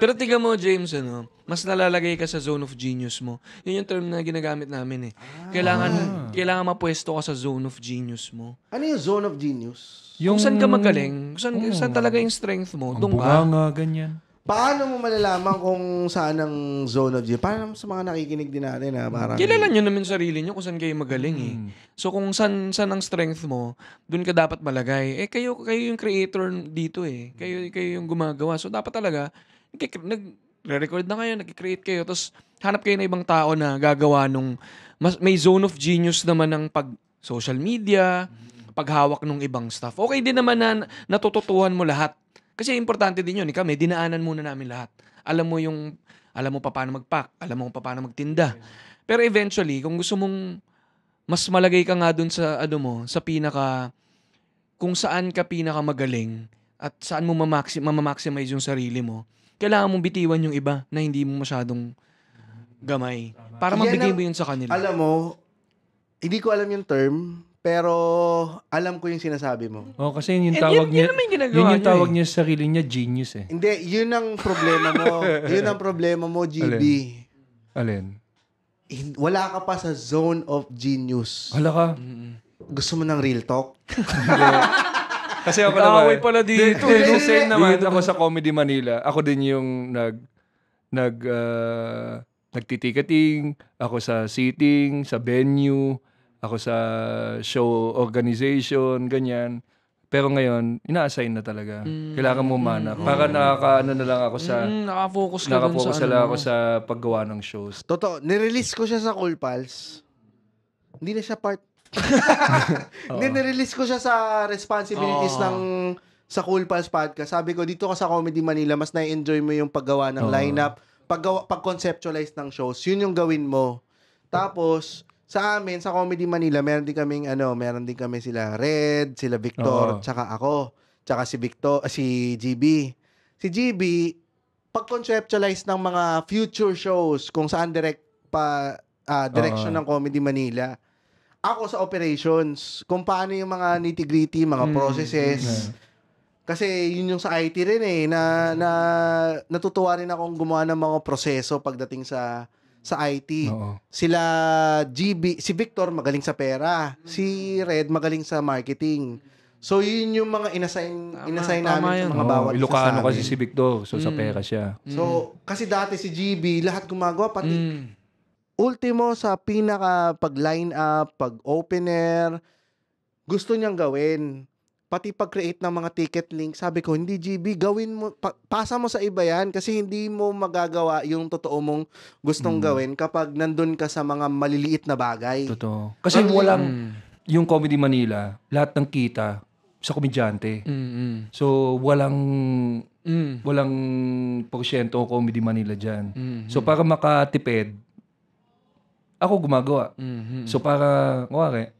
Pero tingnan mo, James, mas nalalagay ka sa zone of genius mo. Yun yung term na ginagamit namin eh. Kailangan mapwesto ka sa zone of genius mo. Ano yung zone of genius? Kung saan ka magaling, saan talaga yung strength mo, Ang doon ka. bunganga, ganyan. Paano mo malalaman kung saan ang zone of genius? Paano sa mga nakikinig din natin na parang... Kilala nyo naman sarili nyo kung saan kayo magaling eh. So kung saan ang strength mo, doon ka dapat malagay. Eh kayo yung creator dito eh. Kayo yung gumagawa. So dapat talaga, nagre-record na kayo, nag-create kayo, tapos hanap kayo ng ibang tao na gagawa nung... may zone of genius naman ng pag-social media, paghawak ng ibang stuff. Okay din naman na natututuhan mo lahat. Kasi importante din yun. Kami, dinaanan muna namin lahat. Alam mo pa paano mag-pack. Alam mo pa paano magtinda. Pero eventually, kung gusto mong mas malagay ka nga dun sa, sa pinaka, kung saan ka pinaka magaling at saan mo mamamaximize yung sarili mo, kailangan mong bitiwan yung iba na hindi mo masyadong gamay. Para mabigay mo yun sa kanila. Alam mo, hindi ko alam yung term, pero alam ko yung sinasabi mo. Oh, kasi yun yung tawag niya. Yun yung tawag niya sa sarili niya, genius eh. Hindi, yun ang problema mo. Yun ang problema mo, GB. Alin? Wala ka pa sa zone of genius. Hala ka. Gusto mo ng real talk? Kasi ako naman. Kaaway pala dito. Nung same naman ako sa Comedy Manila, ako din yung nagtitiketing, ako sa seating, sa venue, ako sa show organization, ganyan. Pero ngayon, ina-assign na talaga. Kailangan mo mana. Para nakakaano na lang ako sa... Nakafocus na lang ako sa paggawa ng shows. Totoo, nirelease ko siya sa Cool Pals. Hindi na siya part... Hindi, nirelease ko siya sa responsibilities sa Cool Pals podcast. Sabi ko, dito ka sa Comedy Manila, mas na-enjoy mo yung paggawa ng lineup, pag-conceptualize ng shows. Yun yung gawin mo. Tapos... Sa amin, sa Comedy Manila, meron din kami sila Red, sila Victor, tsaka ako, tsaka si GB. Si GB, pag-conceptualize ng mga future shows kung saan direction ng Comedy Manila. Ako sa operations, kung paano yung mga nitty-gritty, mga processes. Kasi yun yung sa IT rin eh, na natutuwa rin akong gumawa ng mga proseso pagdating sa IT. Sila GB, si Victor magaling sa pera, si Red magaling sa marketing. So yun yung mga inassign namin sa mga bawat isa sa Ilocano amin. kasi si Victor, so sa pera siya. So kasi dati si GB lahat gumagawa, pati ultimo sa pinaka pag-line up, pag-opener, gusto niyang gawin. Pati pag-create ng mga ticket link, sabi ko, hindi GB, gawin mo, pasa mo sa iba yan kasi hindi mo magagawa yung totoo mong gustong gawin kapag nandun ka sa mga maliliit na bagay. Totoo. Kasi yung Comedy Manila, lahat ng kita sa komedyante. So, walang porsyento ang Comedy Manila dyan. So, para makatipid, ako gumagawa. So, para,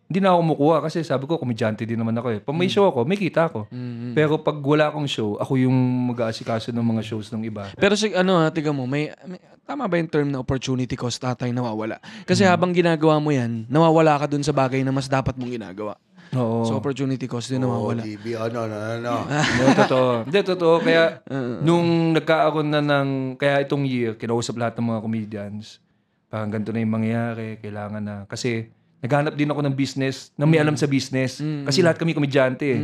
hindi na ako kumukuha kasi sabi ko, komedyante din naman ako eh. Pag may show ako, may kita ako. Pero pag wala akong show, ako yung mag-aasikaso ng mga shows ng iba. Pero tiga mo, may tama ba yung term na opportunity cost tatay nawawala? Kasi habang ginagawa mo yan, nawawala ka dun sa bagay na mas dapat mong ginagawa. Oo. So opportunity cost din nawawala. GB, No, totoo. Hindi, totoo. Kaya, nung nagkaaroon na kaya itong year, kinausap lahat ng mga comedians, parang ganito na yung mangyayari, kailangan na. Kasi, naghanap din ako ng business, na may alam sa business. Kasi lahat kami komedyante eh.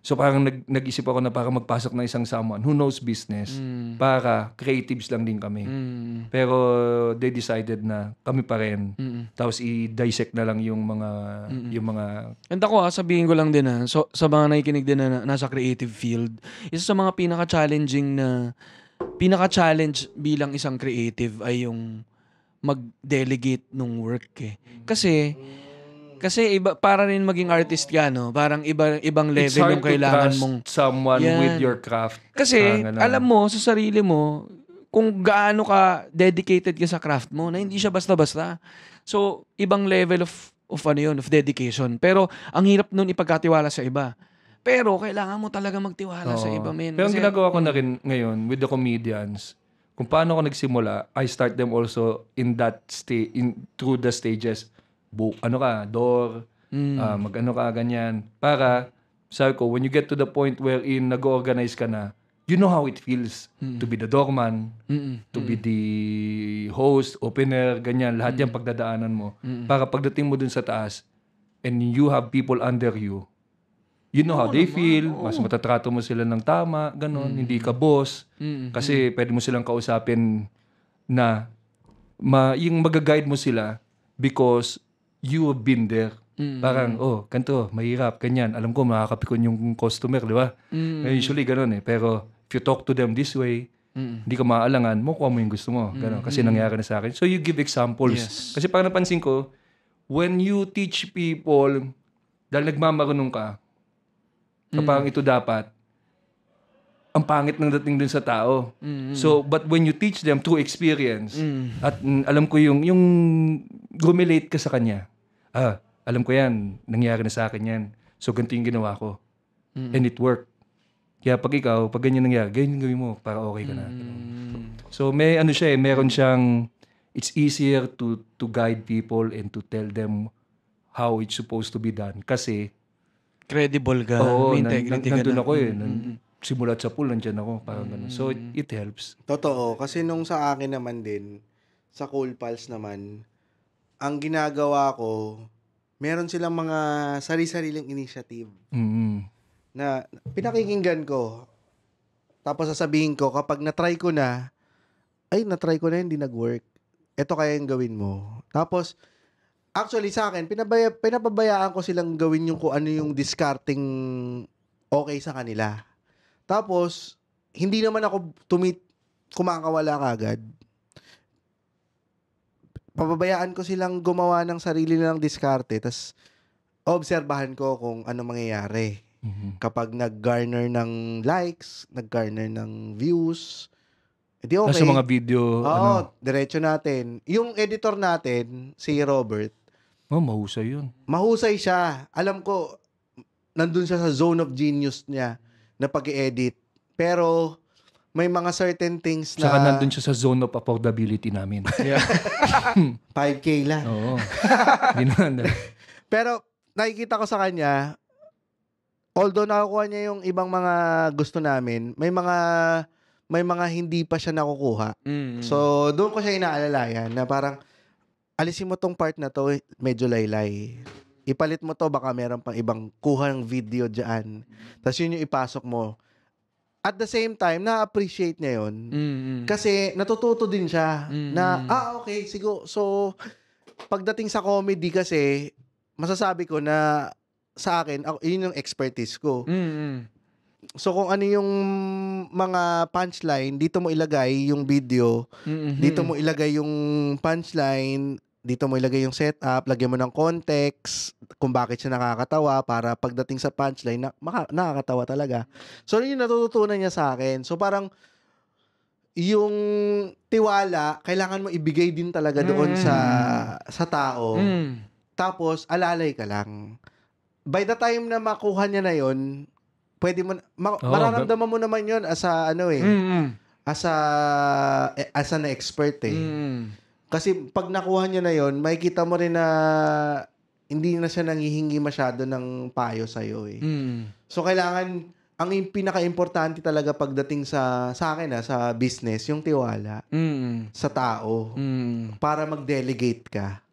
So parang nag-isip ako na para magpasok ng isang someone who knows business. Para creatives lang din kami. Pero they decided na kami pa rin. Tapos i-dissect na lang yung mga... And ako sabihin ko lang din so, sa mga nakikinig din na nasa creative field, isa sa mga pinaka-challenge bilang isang creative ay yung mag-delegate nung work eh. Kasi iba, para rin maging artist ka, no? Parang ibang level yung kailangan mong someone with your craft. Kasi alam mo sa sarili mo kung gaano ka dedicated ka sa craft mo na hindi siya basta-basta. So ibang level of dedication. Pero ang hirap nun ipagkatiwala sa iba. Pero kailangan mo talaga magtiwala sa iba, men. Pero ang ginagawa ko na rin ngayon with the comedians, kung paano ako nagsimula, I start them also in that through the stages. Door, mag-ano ka, ganyan. Para, sabi ko, when you get to the point wherein nag-organize ka na, you know how it feels to be the doorman, to be the host, opener, ganyan. Lahat yan pagdadaanan mo. Para pagdating mo dun sa taas, and you have people under you, you know how they feel, mas matatrato mo sila ng tama, ganon, hindi ka boss. Kasi pwede mo silang kausapin na yung mag-guide mo sila because you have been there. Parang, ganito, mahirap, ganyan. Alam ko, makakapikon yung customer, di ba? Usually, ganon eh. Pero, if you talk to them this way, hindi ka maaalangan, makuha mo yung gusto mo. Ganon, kasi nangyari na sa akin. So, you give examples. Yes. Kasi parang napansin ko, when you teach people, dahil nagmamarunong ka, kapag ito dapat, ang pangit ng dating dun sa tao. So, but when you teach them through experience, at alam ko yung relate ka sa kanya, alam ko yan, nangyari na sa akin yan. So, ganito yung ginawa ko. And it worked. Kaya pag ikaw, pag ganyan nangyari, ganyan gawin mo para okay ka na. So, may meron siyang, it's easier to guide people and to tell them how it's supposed to be done. Kasi, credible ka. May integrity ka nandun na. ako eh. Simulat sa pool, nandyan ako. Parang ganun. So, it helps. Totoo. Kasi nung sa akin naman din, sa Cool Pals naman, ang ginagawa ko, meron silang mga sarili-sariling initiative na pinakikinggan ko. Tapos sasabihin ko, kapag natry ko na, hindi nag-work. Ito kaya yung gawin mo. Tapos, actually sa akin, pinapabayaan ko silang gawin yung kung ano yung discarding okay sa kanila. Tapos, hindi naman ako kumakawala kagad. Pababayaan ko silang gumawa ng sarili nilang diskarte, tas obserbahan ko kung ano mangyayari. Kapag nag-garner ng likes, nag-garner ng views, edi okay. Sa mga video, diretso natin. Yung editor natin, si Robert, mahusay yun. Mahusay siya. Alam ko, nandun siya sa zone of genius niya na pag-i-edit. Pero, may mga certain things na... Saka nandun siya sa zone of affordability namin. 5K lang. Oo. Pero, nakikita ko sa kanya, although nakakuha niya yung ibang mga gusto namin, may mga hindi pa siya nakukuha. So, doon ko siya inaalalayan na parang, alisin mo tong part na to, medyo laylay. Ipalit mo to, baka meron pang ibang kuhang video dyan. Tapos yun yung ipasok mo. At the same time, na-appreciate niya yun. Kasi natututo din siya na, okay, siguro. So, pagdating sa comedy kasi, masasabi ko na sa akin, yun yung expertise ko. So, kung ano yung mga punchline, dito mo ilagay yung video, dito mo ilagay yung punchline, dito mo ilagay yung setup, lagyan mo ng context, kung bakit siya nakakatawa, para pagdating sa punchline, nakakatawa talaga. So, yun yung natututunan niya sa akin. So, parang, yung tiwala, kailangan mo ibigay din talaga doon sa tao. Tapos, alalay ka lang. By the time na makuha niya na yun, pwede mo, mararamdaman mo naman yun as an expert eh. Kasi pag nakuha niya na yon, makikita mo rin na hindi na siya nanghihingi masyado ng payo sa'yo eh. So, kailangan, ang pinaka-importante talaga pagdating sa akin sa business, yung tiwala sa tao para mag-delegate ka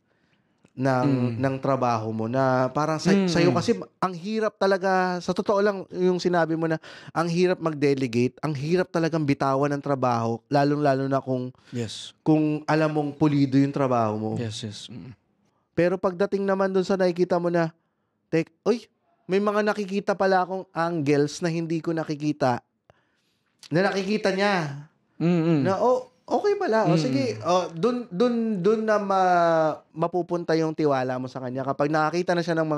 ng trabaho mo na parang sa'yo kasi ang hirap talaga, sa totoo lang yung sinabi mo na ang hirap mag-delegate, ang hirap talagang bitawan ng trabaho, lalong-lalo na kung alam mong pulido yung trabaho mo. Pero pagdating naman dun sa nakikita mo na, may mga nakikita pala akong angles na hindi ko nakikita, na nakikita niya. Na, okay pala. Sige, dun na mapupunta yung tiwala mo sa kanya. Kapag nakakita na siya ng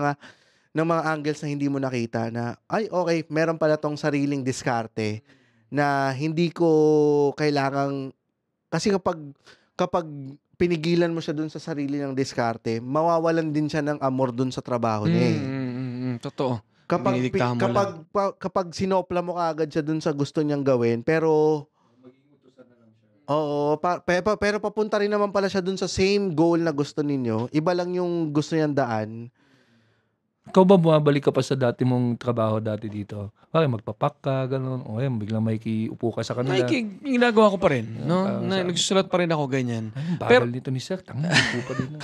mga angles na hindi mo nakita, na, okay, meron pala tong sariling diskarte na hindi ko kailangang, kasi kapag pinigilan mo siya dun sa sarili ng diskarte, mawawalan din siya ng amor dun sa trabaho niya. Totoo. Kapag sinopla mo kaagad siya dun sa gusto niyang gawin, pero Oo, pero papunta rin naman pala siya dun sa same goal na gusto ninyo. Iba lang yung gusto niyang daan. Ikaw ba bumabalik ka pa sa dati mong trabaho dati dito? Okay, magpapak ka, gano'n. O yan, biglang may kiupo ka sa kanila. Ginagawa ko pa rin. No? Parang Nagsusulat pa rin ako ganyan. Ay, bagal nito ni Sir. Tanga, upo pa din.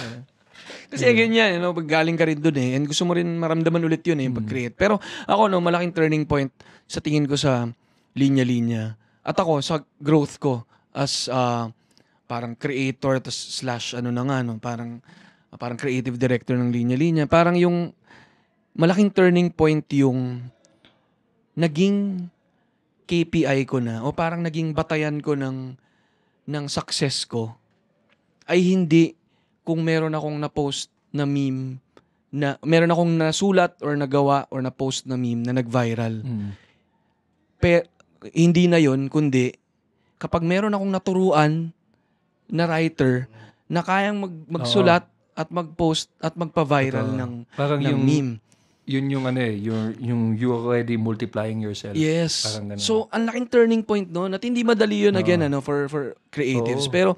Kasi ganyan, pag galing ka rin dun and gusto mo rin maramdaman ulit yun yung pag-create. Pero ako, malaking turning point sa tingin ko sa linya-linya. At ako, sa growth ko as parang creator slash parang creative director ng linya-linya. Parang yung malaking turning point yung naging KPI ko na o parang naging batayan ko ng success ko ay hindi kung meron akong na-post na meme na meron akong nasulat or nagawa or na-post na meme na nag-viral. Hindi na yon kundi kapag meron akong naturuan na writer na kayang magsulat at mag-post at magpa-viral ng meme. Yun yung yung you already multiplying yourself. Yes. Parang ganun. So, ang laking turning point noon at hindi madali yun again for creatives. Pero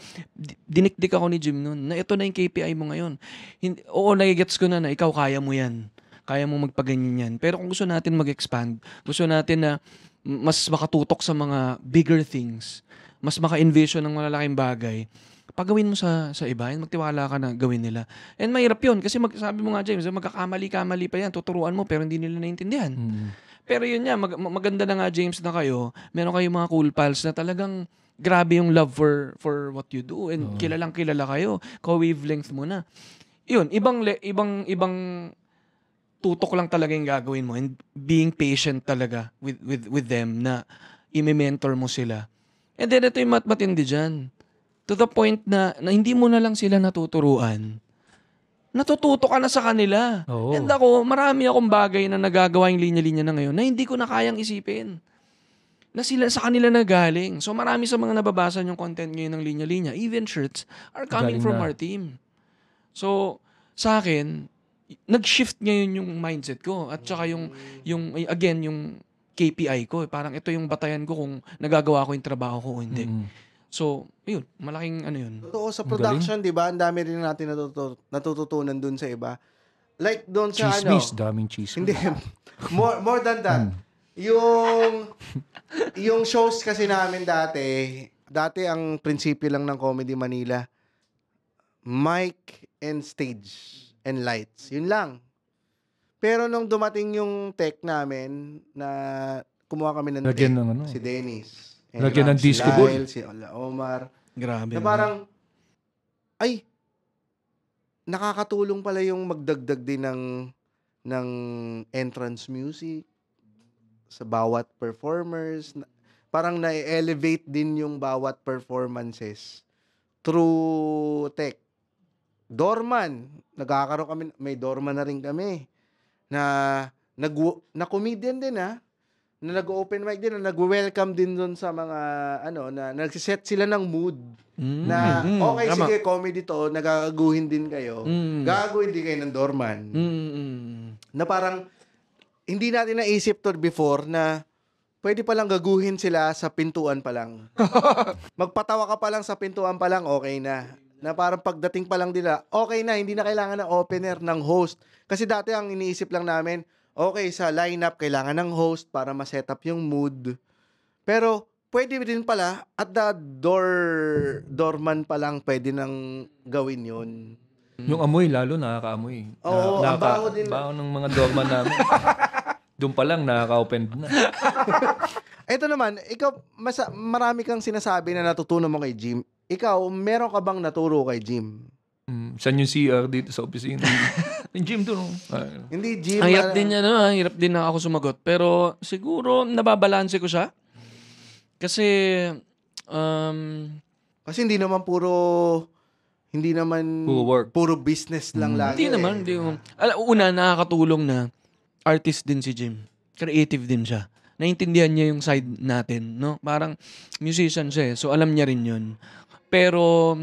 dinikdik ako ni Jim noon na ito na yung KPI mo ngayon. Nagigets ko na ikaw kaya mo yan. Kaya mo magpaganyan yan. Pero kung gusto natin mag-expand, gusto natin na mas makatutok sa mga bigger things, mas maka-envision ng malalaking bagay, pagawin mo sa iba, magtiwala ka na gawin nila. And mahirap yun kasi sabi mo nga, James, magkakamali-kamali pa yan, tuturuan mo pero hindi nila naintindihan. Pero yun nga, maganda na nga, James, na kayo, meron kayong mga cool pals na talagang grabe yung love for what you do and kilalang kilala kayo, ka-wavelength mo na. Yun, ibang tutok lang talaga yung gagawin mo and being patient talaga with them na i-mentor mo sila. And then ito yung matindi dyan. To the point na hindi mo na lang sila natuturuan. Natututo ka na sa kanila. And ako, marami akong bagay na nagagawa yung linya-linya na ngayon na hindi ko na kayang isipin. Na sila sa kanila na galing. So marami sa mga nababasa yung content ngayon ng linya-linya, even shirts, are coming from our team. So, sa akin, nag-shift ngayon yung mindset ko. At saka yung KPI ko. Parang ito yung batayan ko kung nagagawa ko yung trabaho ko o hindi. So, yun, malaking yun. Totoo, sa production, di ba? Ang dami rin natin natututunan dun sa iba. Like doon sa daming chismis. Hindi. More than that. Yung shows kasi namin dati ang prinsipyo lang ng Comedy Manila, mic and stage and lights. Yun lang. Pero nung dumating yung tech namin na kumuha kami ng tech, si Dennis, lagyan ng disco ball. Si Omar. Grabe. Na parang, nakakatulong pala yung magdagdag din ng entrance music sa bawat performers. Parang na-elevate din yung bawat performances through tech. Doorman. Nagkakaroon kami, may doorman na rin kami. Na comedian din na nag-open mic din, na nag-welcome din doon sa mga, na nagsiset sila ng mood. Na, okay, sige, comedy to, nagagaguhin din kayo. Gagaguhin din kayo ng doorman. Na parang, hindi natin naisip to before na pwede palang gaguhin sila sa pintuan pa lang. Magpatawa ka pa lang sa pintuan pa lang, okay na. Na parang pagdating pa lang nila, okay na, hindi na kailangan ng opener, ng host. Kasi dati ang iniisip lang namin, okay, sa lineup, kailangan ng host para ma-set up yung mood. Pero, pwede din pala, at the doorman pa lang, pwede nang gawin yun. Yung amoy, lalo nakaka-amoy. Oo, ang baho din. Baho ng mga doorman namin. Doon pa lang, nakaka-open na. Ito naman, ikaw, marami kang sinasabi na natutunan mo kay Jim. Ikaw, meron ka bang naturo kay Jim? Saan yung CR dito sa opisina? Yung Jim doon. Hindi, Jim. Ang hirap din niya, hirap din na ako sumagot. Pero siguro, nababalanse ko siya. Kasi, kasi hindi naman puro work. Puro business lang lagi. Hindi naman. Una, nakakatulong na artist din si Jim. Creative din siya. Naintindihan niya yung side natin, no? Parang musician siya, so alam niya rin yun. Pero,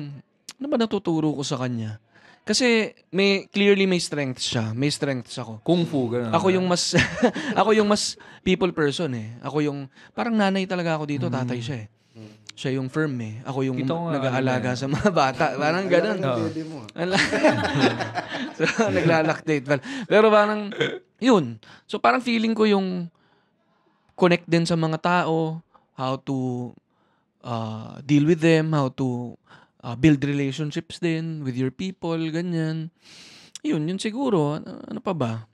ano ba natuturo ko sa kanya? Kasi clearly may strengths siya. May strengths ako. Kung fu, gano'n. Ako yung mas people person eh. Ako yung, parang nanay talaga ako dito, tatay siya eh. siya yung firm eh. Ako yung Kita ko nga, nag-aalaga sa mga bata. Parang ganun. Pwede mo. So, naglalactate pala. Pero parang, yun. So, parang feeling ko yung connect din sa mga tao, how to deal with them, how to build relationships din with your people, ganyan. Yun siguro. Ano pa ba?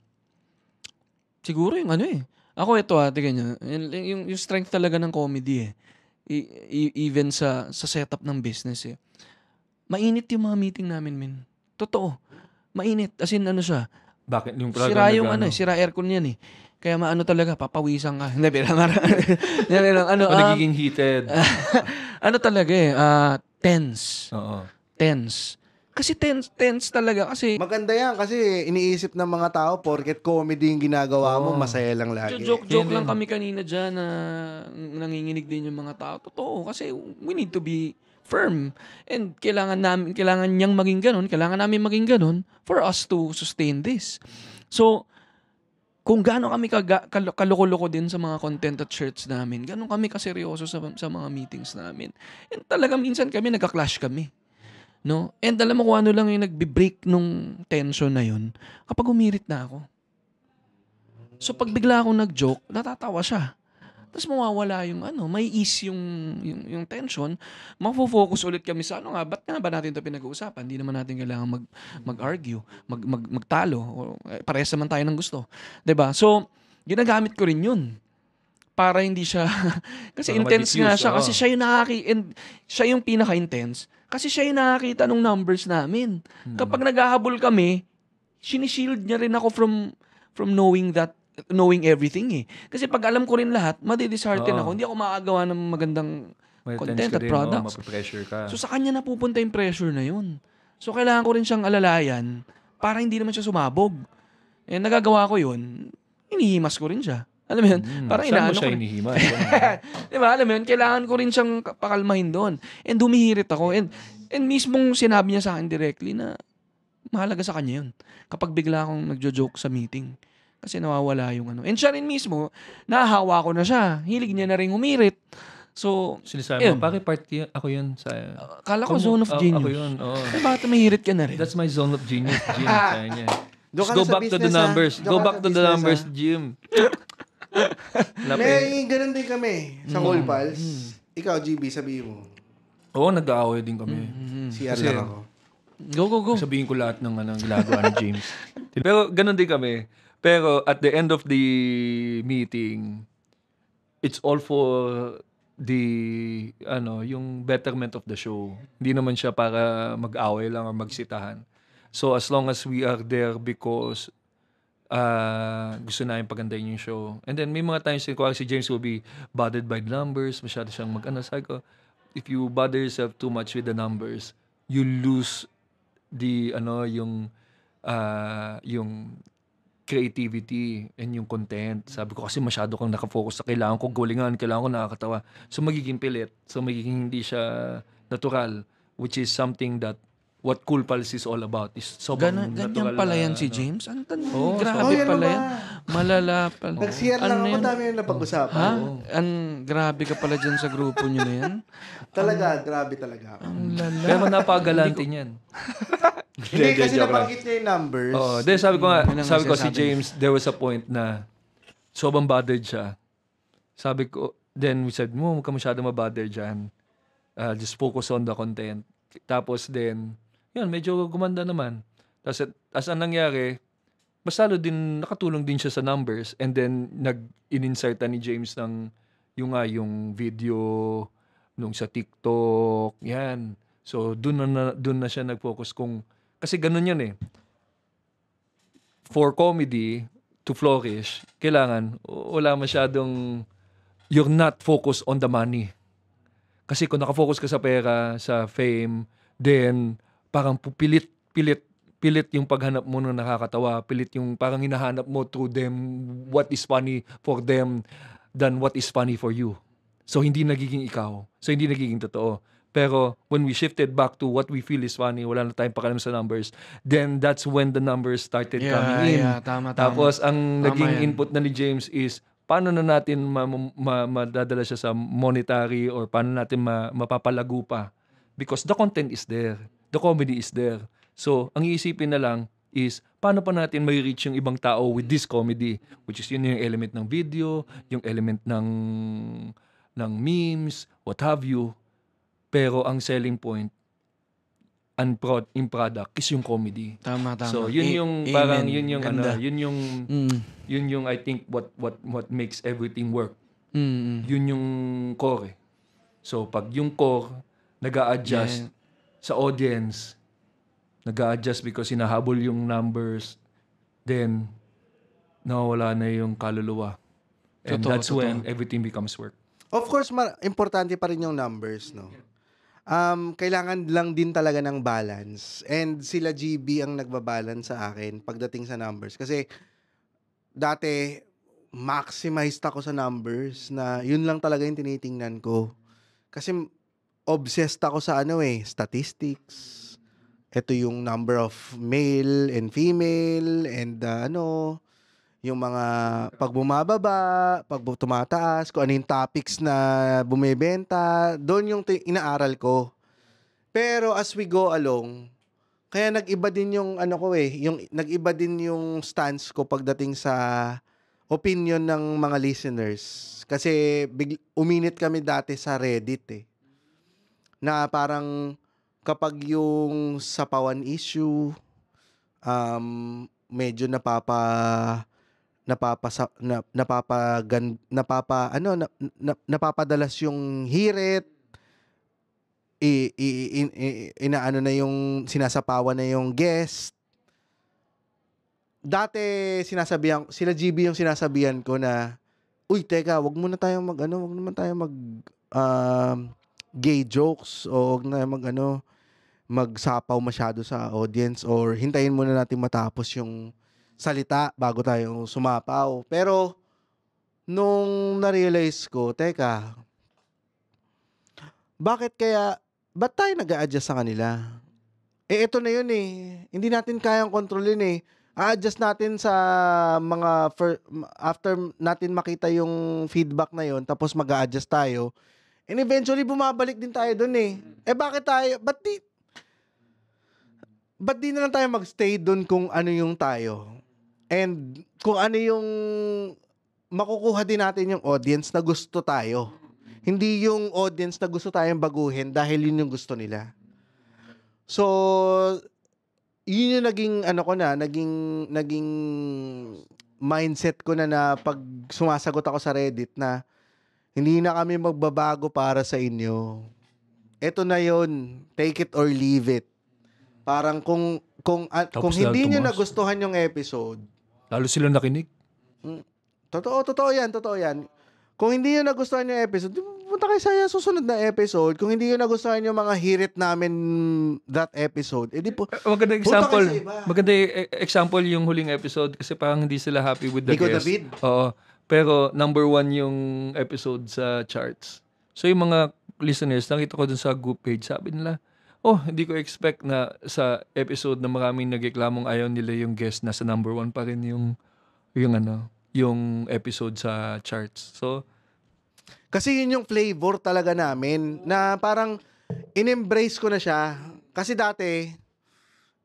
Siguro yung ano eh. Ako ito tingnan nyo. Yung strength talaga ng comedy eh. Even sa setup ng business eh. Mainit yung mga meeting namin, min. Totoo. Mainit. As in, ano siya. Bakit? Yung Sira yung sira aircon yan eh. Kaya maano talaga, papawisan ka. Hindi, nagiging heated. ano talaga eh, tense. Oo. Tense. Kasi tense talaga. Kasi, Maganda yan kasi iniisip ng mga tao porket comedy yung ginagawa mo, masaya lang lagi. joke lang kami kanina dyan na nanginginig din yung mga tao. Totoo. Kasi we need to be firm. And kailangan niyang maging ganun. Kailangan namin maging ganun for us to sustain this. So, kung gaano kami kaloko-loko din sa mga content at shirts namin, gaano kami kaseryoso sa mga meetings namin. And talaga minsan kami nagka-clash kami. No? And alam mo kung ano lang yung nagbe-break nung tension na yun, kapag umirit na ako. So pag bigla akong nag-joke, natatawa siya. Tapos mawawala yung may ease yung tension, mafo-focus ulit kami sa ba't nga ba natin ito pinag-uusapan? Hindi naman natin kailangan mag-argue, magtalo, parehas naman tayo ng gusto. 'Di ba? So, ginagamit ko rin yun. Para hindi siya, kasi para intense nga siya, ma-diffuse, kasi siya yung pinaka-intense, kasi siya yung nakakita ng numbers namin. Kapag naghahabol kami, sinishield niya rin ako from knowing everything eh. Kasi pag alam ko rin lahat, madidishearten ako. Hindi ako makagawa ng magandang content at products. Mapapressure ka. So sa kanya napupunta yung pressure na yun. So kailangan ko rin siyang alalayan para hindi naman siya sumabog. Eh nagagawa ko yun, inihimas ko rin siya. Alam mo yun? Parang saan mo inaano siya ko. inihimas? Diba? Alam mo yun? Kailangan ko rin siyang pakalmahin doon. And humihirit ako. And mismong sinabi niya sa akin directly na mahalaga sa kanya yun. Kapag bigla akong nagjo-joke sa meeting. Kasi nawawala yung And siya rin mismo, nahahawa ko na siya. Hilig niya na rin humirit. So, sinasabi mo, bakit party ako yun sa... Kala ko zone of genius. Ako yun, oo. Bakit mahirit ka na rin? That's my zone of genius, Jim. Kaya niya. Doon ka Go na sa back to the business, numbers. Doon Go ka back sa to the business, numbers, Jim. May ganun din kami sa Cool Pals. Ikaw, GB, sabihin mo. Oo, nag-aaway din kami. CR lang ako. Go. Sabihin ko lahat ng ginagawa ni James. Pero ganun din kami. Pero at the end of the meeting, it's all for the yung betterment of the show. Hindi naman siya para mag-away lang or magsitahan. So as long as we are there because gusto namin pagandahin yung show. And then may mga times si James will be bothered by the numbers, masyado siyang sabi ko, if you bother yourself too much with the numbers, you lose the yung creativity and yung content. Sabi ko kasi masyado kang nakafocus sa kailangan ko galingan, kailangan ko nakakatawa. So magiging pilit. So magiging hindi siya natural, which is something that what Cool Pals is all about. Is sobrang Ganyan pala yan si James? Oh, Grabe yan pala ba? yan. Malala pala. Nag-CR lang ako, yun? dami yung napag-usapan. Ha? Grabe ka pala dyan sa grupo nyo na yan. Talaga, grabe talaga. Ang lala. Pero napagalante niyan. Hindi, kasi nabanggit niya yung numbers. Oh, then sabi Yun ang ko si sinasabi. James, there was a point na sobrang bothered siya. Sabi ko, then we said, huwag ka masyado mabother dyan. Just focus on the content. Tapos then, yun, medyo gumanda naman. Tapos as ang nangyari, mas lalo din, nakatulong din siya sa numbers. And then, nag-ininserta ni James ng yung video nung sa TikTok. Yan. So, dun na siya nag-focus kung, kasi ganun yun eh. For comedy to flourish, kailangan, wala masyadong, you're not focused on the money. Kasi kung nakafocus ka sa pera, sa fame, then, parang pilit yung paghanap mo ng nakakatawa, pilit yung parang hinahanap mo through them, what is funny for them, than what is funny for you. So, hindi nagiging ikaw. So, hindi nagiging totoo. Pero, when we shifted back to what we feel is funny, wala na tayong pakialam sa numbers, then that's when the numbers started coming in. Yeah, tama. Tapos, ang Tama naging yan. input na ni James is, paano na natin madadala siya sa monetary or paano natin mapapalago pa. Because the content is there. The comedy is there. So, ang iisipin na lang is, paano pa natin may reach yung ibang tao with this comedy? Which is yun yung element ng video, yung element ng memes, what have you. Pero ang selling point in product is yung comedy. Tama. So, yun yung parang yun yung Ganda. yun yung I think what makes everything work. Mm. Yun yung core. So, pag yung core nag-a-adjust sa audience, nag-a-adjust because hinahabol yung numbers, then nawawala na yung kaluluwa. And Totoo, that's when everything becomes work. Of course, importante pa rin yung numbers, no? Kailangan lang din talaga ng balance. And sila GB ang nagbabalance sa akin pagdating sa numbers. Kasi dati, maximized ako sa numbers na yun lang talaga yung tinitingnan ko. Kasi obsessed ako sa statistics. Ito yung number of male and female and yung mga pag bumababa, pag tumataas, kung ano yung topics na bumebenta, doon yung inaaral ko. Pero as we go along, kaya nag-iba din yung nag-iba din yung stance ko pagdating sa opinion ng mga listeners. Kasi uminit kami dati sa Reddit na parang kapag yung sapawan issue, medyo napapadalas yung hirit, inaano na yung sinasapawan na yung guest. Dati sila GB yung sinasabihan ko na, uy, teka, wag naman tayong mag gay jokes o wag na magsapaw masyado sa audience or hintayin muna natin matapos yung salita bago tayo sumapaw. Pero nung na-realize ko, teka, ba't tayo nag-a-adjust sa kanila? Ito na yun Hindi natin kayang kontrolin A-adjust natin sa mga after natin makita yung feedback na yun, tapos mag-a-adjust tayo. And eventually, bumabalik din tayo dun ba't di na lang tayo magstay dun kung ano yung tayo? And kung ano yung makukuha din natin yung audience na gusto tayo. Hindi yung audience na gusto tayong baguhin dahil yun yung gusto nila. So, yun yung naging mindset ko na pag sumasagot ako sa Reddit na hindi na kami magbabago para sa inyo. Ito na yun. Take it or leave it. Parang kung hindi nyo nagustuhan yung episode, lalo sila nakinig. Totoo yan. Kung hindi nyo nagustuhan yung episode, punta kayo sa susunod na episode. Kung hindi nyo nagustuhan yung mga hirit namin that episode, maganda example yung huling episode kasi parang hindi sila happy with the Nico guest. David? Oo. Pero number 1 yung episode sa charts. So yung mga listeners, nakita ko dun sa group page, sabi nila, hindi ko expect na sa episode na maraming nagreklamong ayaw nila yung guest, nasa number 1 pa rin yung episode sa charts. So, kasi yun yung flavor talaga namin na parang in-embrace ko na siya. Kasi dati,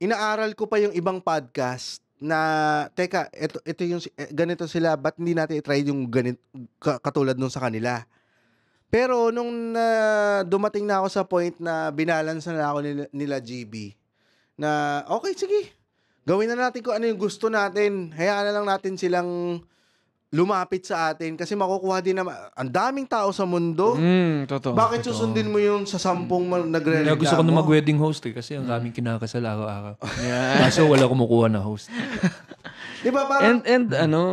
inaaral ko pa yung ibang podcast na, teka, ito yung, ganito sila, ba't hindi natin i-try yung katulad nung sa kanila? Pero nung dumating na ako sa point na binalance na ako nila GB, na okay, sige, gawin na natin kung ano yung gusto natin. Hayaan na lang natin silang lumapit sa atin kasi makukuha din naman. Ang daming tao sa mundo. Totoo. Bakit susundin mo yung sa 10 nagre-reklamo? gusto ko na mag-wedding host kasi ang daming kinakasal araw-araw. Kaso wala kumukuha na host. Diba parang,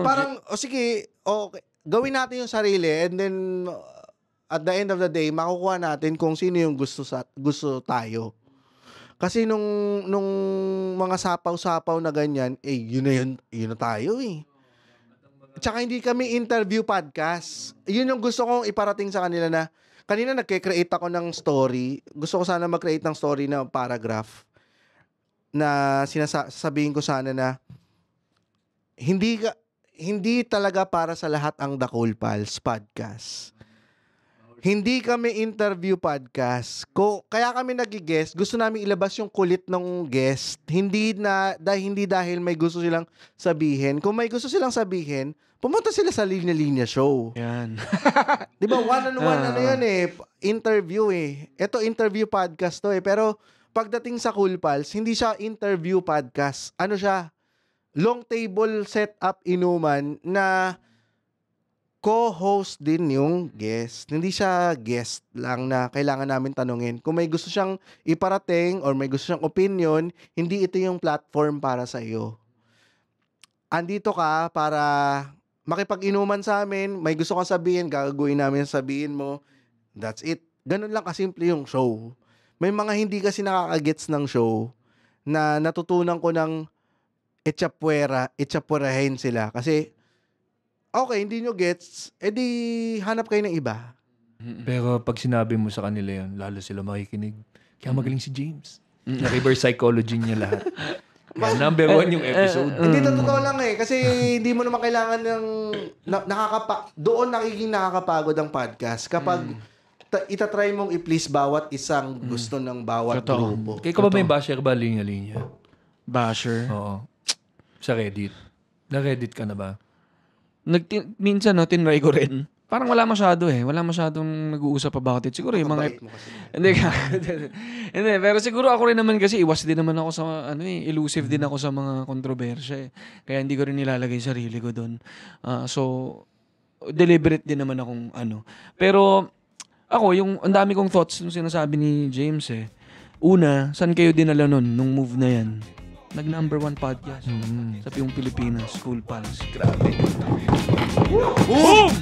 parang, sige, okay, gawin natin yung sarili and then at the end of the day, makukuha natin kung sino yung gusto tayo. Kasi nung mga sapaw-sapaw na ganyan, yun na tayo Tsaka hindi kami interview podcast. Yun yung gusto kong iparating sa kanila na kanina nagke-create ako ng story. Gusto ko sana mag-create ng story na paragraph na sabihin ko sana na hindi hindi talaga para sa lahat ang The Cool Pals podcast. Hindi kami interview podcast. Kaya kami nag-guest, gusto namin ilabas yung kulit ng guest. Hindi dahil may gusto silang sabihin. Kung may gusto silang sabihin, pumunta sila sa Linya Linya Show. Yan. Di ba, one-on-one yan interview Ito, interview podcast to Pero, pagdating sa Cool Pals, hindi siya interview podcast. Ano siya? Long table setup inuman na co-host din yung guest. Hindi siya guest lang na kailangan namin tanungin. Kung may gusto siyang iparating or may gusto siyang opinion, hindi ito yung platform para sa iyo. Andito ka para makipag-inuman sa amin, may gusto kang sabihin, gagawin namin sabihin mo. That's it. Ganun lang kasimple yung show. May mga hindi kasi nakakagets ng show na natutunan ko ng itsapwerahin sila. Kasi okay, hindi nyo gets, edi hanap kayo ng iba. Pero pag sinabi mo sa kanila yun, lalo sila makikinig. Kaya magaling si James. Na-reverse psychology niya lahat. Kaya number 1 yung episode. Hindi, totoo lang kasi hindi mo naman kailangan ng doon nagiging nakakapagod ang podcast kapag itatry mong i-please bawat isang gusto ng bawat grupo. Kaya ka ba may basher ba linya-linya? Basher? Oo. Sa Reddit. Na-Reddit ka na ba? Minsan, tinry ko rin. Parang wala masyado Wala masyadong nag-uusap about it. Siguro yung mga... Hindi ka. Hindi, pero siguro ako rin naman kasi iwas din naman ako sa, elusive din ako sa mga kontrobersya Kaya hindi ko rin nilalagay sarili ko doon. So, deliberate din naman akong Pero, ako, ang dami kong thoughts nung sinasabi ni James Una, saan kayo dinala nun, nung move na yan? Nag-number 1 podcast sa buong Pilipinas, Cool Pals. Grabe. Boom!